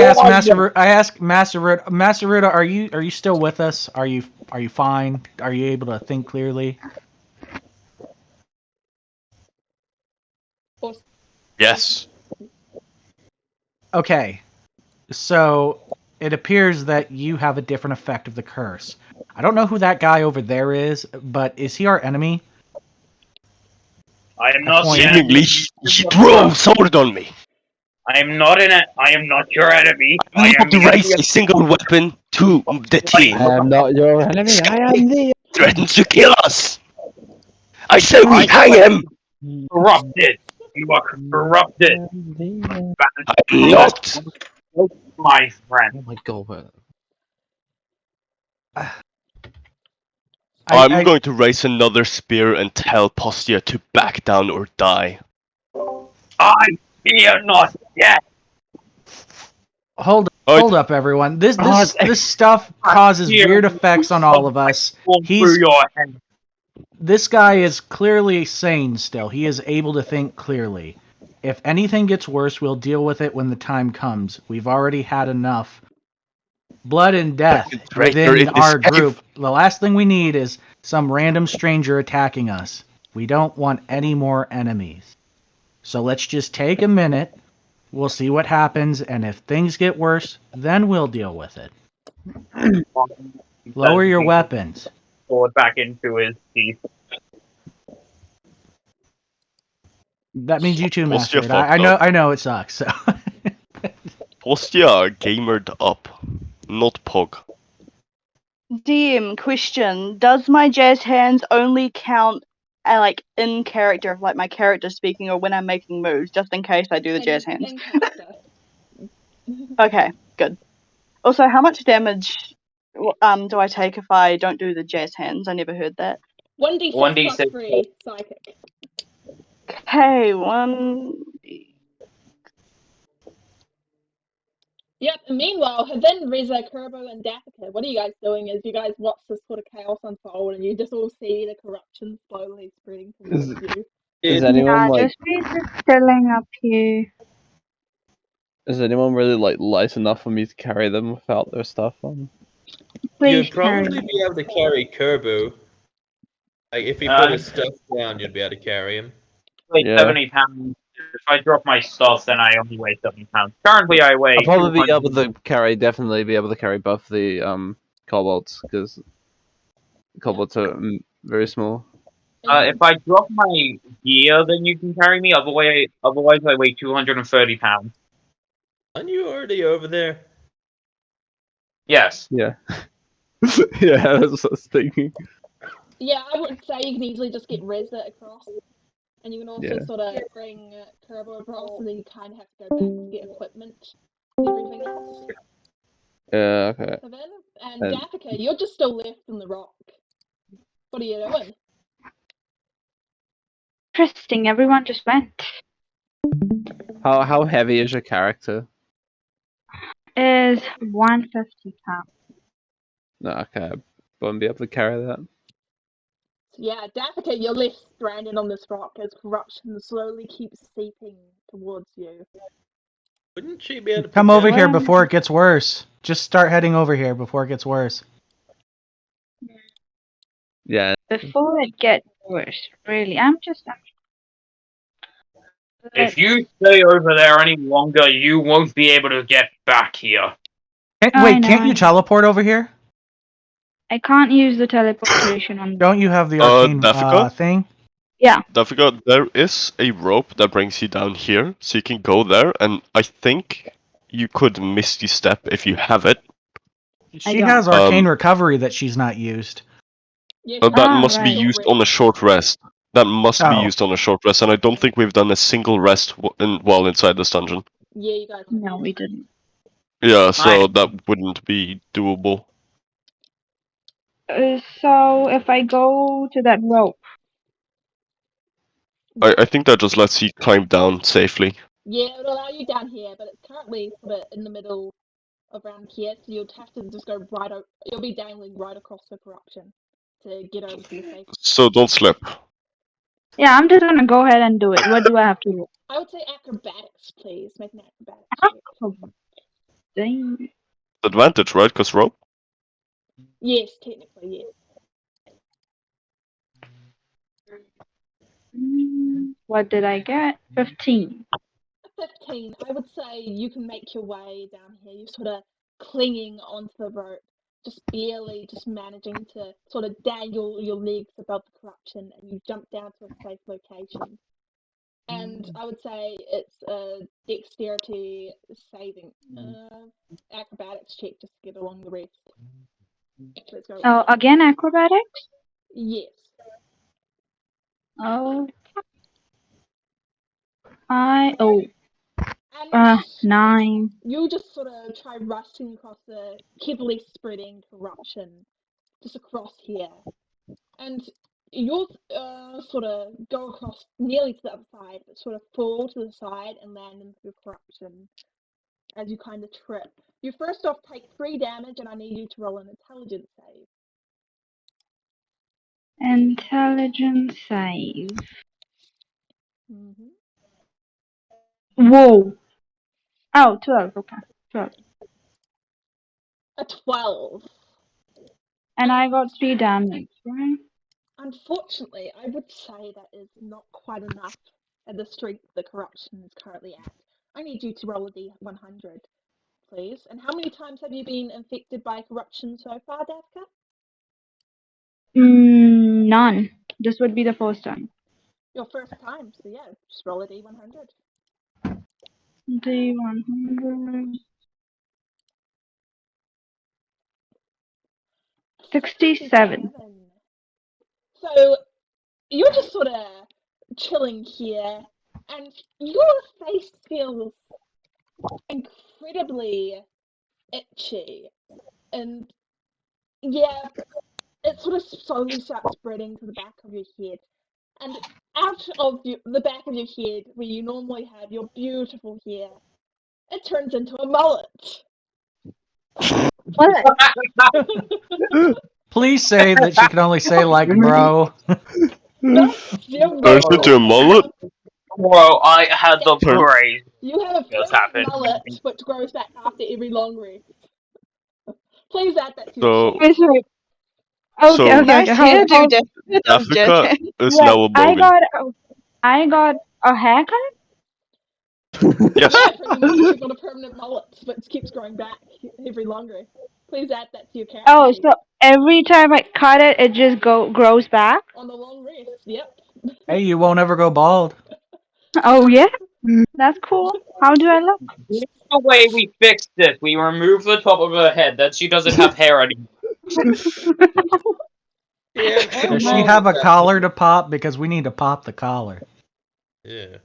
asked Master Ruda, are you still with us? Are you fine? Are you able to think clearly? Yes. Okay. So it appears that you have a different effect of the curse. I don't know who that guy over there is, but is he our enemy? I am I not point. the Seemingly, enemy. he threw a sword on me. I am not your enemy. I I will am not the enemy raise of a single weapon to the team. I am not your enemy. I am the. Threatens to kill us. I say we I hang him. corrupted. You are corrupted. I'm not. My friend. Oh my god. I'm I going to raise another spear and tell Postia to back down or die. I fear not yet. hold up, everyone. This stuff I causes fear weird effects on all of us. through your head. This guy is clearly sane still. He is able to think clearly. If anything gets worse, we'll deal with it when the time comes. We've already had enough blood and death Traitor within in this our cave. group. The last thing we need is some random stranger attacking us. We don't want any more enemies. So let's just take a minute. We'll see what happens, and if things get worse, then we'll deal with it. Lower your weapons. Sword back into his teeth. That means you too, Postia Master. fucked up. I know it sucks. So. Postia gamered up, not Pog. DM question: does my jazz hands only count like in character, if like my character speaking, or when I'm making moves? Just in case I do the jazz hands. In character. Okay, good. Also, how much damage do I take if I don't do the jazz hands? I never heard that. 1d6 plus 3 psychic. Okay, one. Yep, and meanwhile, then Reza, Kurbo, and Daphika, what are you guys doing as you guys watch this sort of chaos unfold and you just all see the corruption slowly spreading Is towards you? is It, anyone Yeah, like just be just chilling up here. is anyone really like light enough for me to carry them without their stuff on? Please You'd carry probably me. be able to carry Kerbu. Like if he put his stuff down, you'd be able to carry him. weigh Yeah. 70 pounds. If I drop my stuff, then I only weigh 70 pounds. Currently, I weigh I'll probably be 200. able to carry, definitely be able to carry both the kobolds because kobolds are very small. And If I drop my gear, then you can carry me. Otherwise, I weigh 230 pounds. Aren't you already over there? Yes. Yeah. Yeah, that's what I was thinking. yeah, I would say you can easily just get Reza across, and you can also Yeah. sort of bring Kurbo across, and then you kind of have to go back to get equipment and everything else. Yeah. Okay. So then, and And Daphika, you're just still left in the rock. What are you doing? Interesting, everyone just went. how heavy is your character? Is 150 pounds. No, okay, I won't be able to carry that. Yeah, Daphika, you're left stranded on this rock as corruption slowly keeps seeping towards you. Wouldn't she be able to Come put over down? here Well, before it gets worse. Just start heading over here before it gets worse. Yeah. before it gets worse, really, If you stay over there any longer, you won't be able to get back here. Wait, can't you teleport over here? I can't use the teleportation on. Don't you have the arcane Daphika? thing? Yeah. Daphika, there is a rope that brings you down here, so you can go there, and I think you could misty step if you have it. She don't. has arcane recovery that she's not used. Yeah, But she that has must be a short used on a rest. short rest. That must be Oh. used on a short rest, and I don't think we've done a single rest while inside this dungeon. Yeah, you guys have No, not. we didn't. Yeah, so that wouldn't be doable. So if I go to that rope, I think that just lets you climb down safely. Yeah, it'll allow you down here, but it's currently sort of in the middle of around here, so you'll have to just go right over. You'll be dangling right across the corruption to get over to the safe So place. don't slip. yeah, I'm just gonna go ahead and do it. What do I have to do? I would say acrobatics, please. Make an acrobatics check. Dang. Advantage, right? Because rope? Yes, technically, yes. What did I get? 15. 15, I would say you can make your way down here. You're sort of clinging onto the rope, just barely just managing to sort of dangle your legs above the corruption, and you jump down to a safe location. And I would say it's a dexterity saving, acrobatics check just to get along the rest. Let's go. Oh, again acrobatics? Yes. Oh, And 9. you just sort of try rushing across the heavily spreading corruption just across here. And you'll sort of go across nearly to the other side, but sort of fall to the side and land into the corruption as you kind of trip. You first off take 3 damage, and I need you to roll an intelligence save. Intelligence save. Mm-hmm. Whoa. Oh, 12. Okay. 12. A 12. And I got 3 damage, right? Unfortunately, I would say that is not quite enough at the strength the corruption is currently at. I need you to roll a d100, please. And how many times have you been infected by corruption so far, Davka? None. This would be the first time. Your first time, so yeah, just roll a d100. D100. 67. So you're just sort of chilling here, and your face feels incredibly itchy, and yeah, it sort of slowly starts spreading to the back of your head, and out of the back of your head, where you normally have your beautiful hair, it turns into a mullet. What? Please say that she can only say like bro. No, still Turns bro. into a mullet? Bro, I had the Yeah. Turn- brain. You have a Just permanent happened. mullet which grows back after every long rest. Please add that to your So, sheet. Wait, sorry. Okay, so okay, okay. Nice hairdo, does Jazz Africa hands. is Wait, now a bogan. I got a haircut. Yes. Yeah, pretty much. You've got a permanent mullet which keeps growing back every long rest. Please add that to your character Oh, sheet. so every time I cut it, it just grows back. On the long rest, yep. Hey, you won't ever go bald. Oh yeah, that's cool. How do I look? Here's the way we fixed it. We removed the top of her head, that she doesn't have hair anymore. Yeah, and how Does she long have is a that? collar to pop? Because we need to pop the collar. Yeah.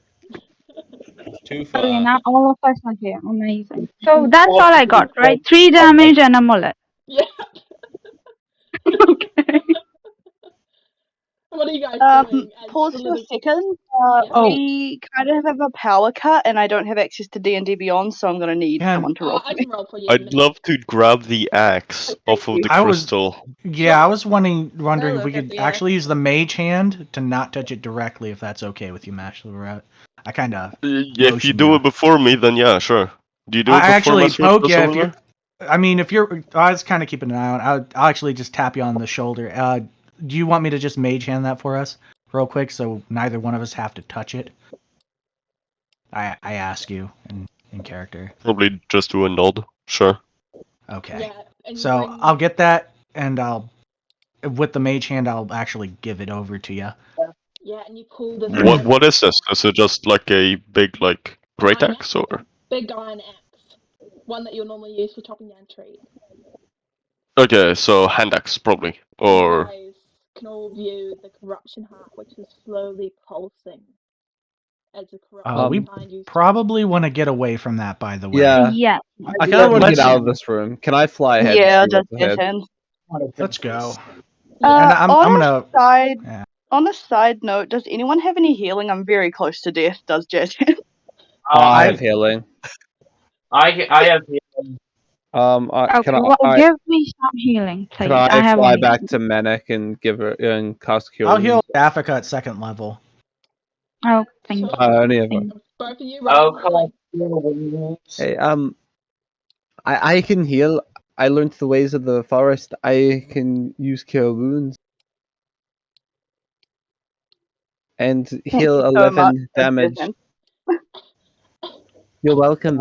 It's too Okay, far. now all of us are here. Amazing. So that's Well, all I got, right? 3 damage and a mullet. Yeah. Okay. What are you guys doing as Pause the for a little... second. Yeah. Oh, We kind of have a power cut, and I don't have access to D&D Beyond, so I'm gonna need Can someone to roll for I me. can roll for you in a I'd minute. love to grab the axe off of the I was crystal. I was wondering I'll if we look at could the actually axe. use the mage hand to not touch it directly, if that's okay with you, Master. I kind of If you motion do you. it before me, then yeah, sure. Do you do it I before actually Mesmer poke does you if over you're. there? I mean, if you're, I was kind of keeping an eye on. I'll actually just tap you on the shoulder. Do you want me to just mage hand that for us, real quick, so neither one of us have to touch it? I ask you in character. Probably just do a nod. Sure. Okay. Yeah, and you So bring... I'll get that, and with the mage hand, I'll actually give it over to you. Yeah, and you pull this What is this? axe. Is it just like a big like An great iron axe axe. or? Big iron axe. One that you'll normally use for chopping down trees. Okay, so hand axe probably. And you Or guys can all view the corruption heart, which is slowly pulsing as the corruption We behind you starts. probably want to get away from that, by the way. Yeah, Yeah. I kind of want to get Let's out of this room. Can I fly ahead and Yeah, see just what's Jazz ahead? hands. let's go. Yeah. And I'm On gonna. a side, Yeah. on a side note, does anyone have any healing? I'm very close to death. Does Jazz hands? I I have healing. have. Can Okay. Well, I give me some healing, can please. I I have fly only back one. to Manic and give her and cast Cure I'll heal Wounds? Africa at second level. Oh, thank So you. I only have. Thank both of you Oh, roll for healing. Hey, I can heal. I learned the ways of the forest. I can use Cure Wounds and Thank heal you so much, 11 Jazz damage. hands. You're welcome.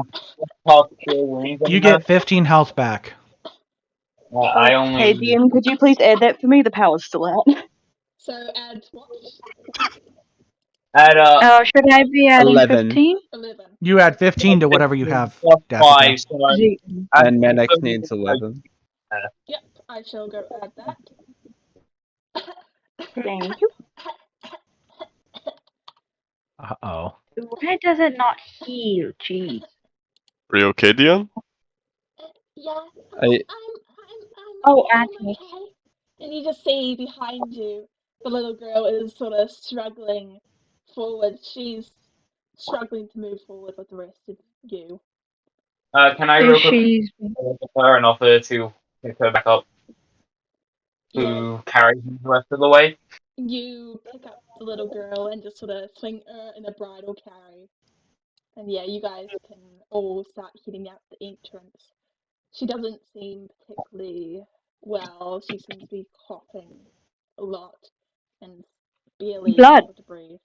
You get 15 health back. I Hey, only. DM, could you please add that for me? The power's still out. So add what? At Should I be adding 11. 15? 11. You add 15 to whatever you have, five, Africa. so And Manic needs 11. Yep, I shall go add that. Thank you. Uh-oh. Why does it not heal? Jeez. are you okay, Dion? Yeah, I Oh, I'm actually. okay. And you just see behind you, the little girl is sort of struggling forward. She's struggling to move forward with the rest of you. can I So real quick she's. look at her and offer to pick her back up Yeah, to carry her the rest of the way? you pick up the little girl and just sort of swing her in a bridal carry. And yeah, you guys can all start heading out the entrance. She doesn't seem particularly well. She seems to be coughing a lot and barely Blood. able to breathe.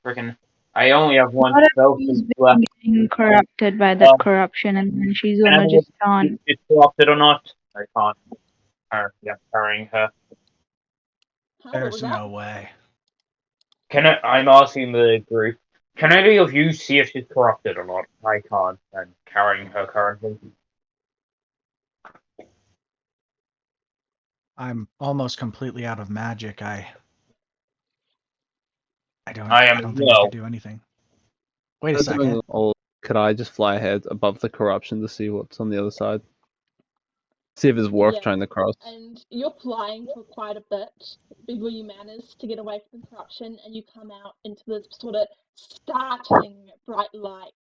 Freaking. I only have one What if spell she's piece left. been getting corrupted by that corruption and then she's Can I gonna know just turn? if it's corrupted or not? I can't. Yeah, carrying her. Huh? What There's was that? no way. I'm asking the group. Can any of you see if she's corrupted or not? I can't. I'm carrying her currently. I'm almost completely out of magic. I don't I I am don't think I could no. do anything. Wait a Instead of doing second. all, could I just fly ahead above the corruption to see what's on the other side? See if it's worth Yeah. trying to cross. And you're flying for quite a bit before you manage to get away from the corruption, and you come out into this sort of startling bright light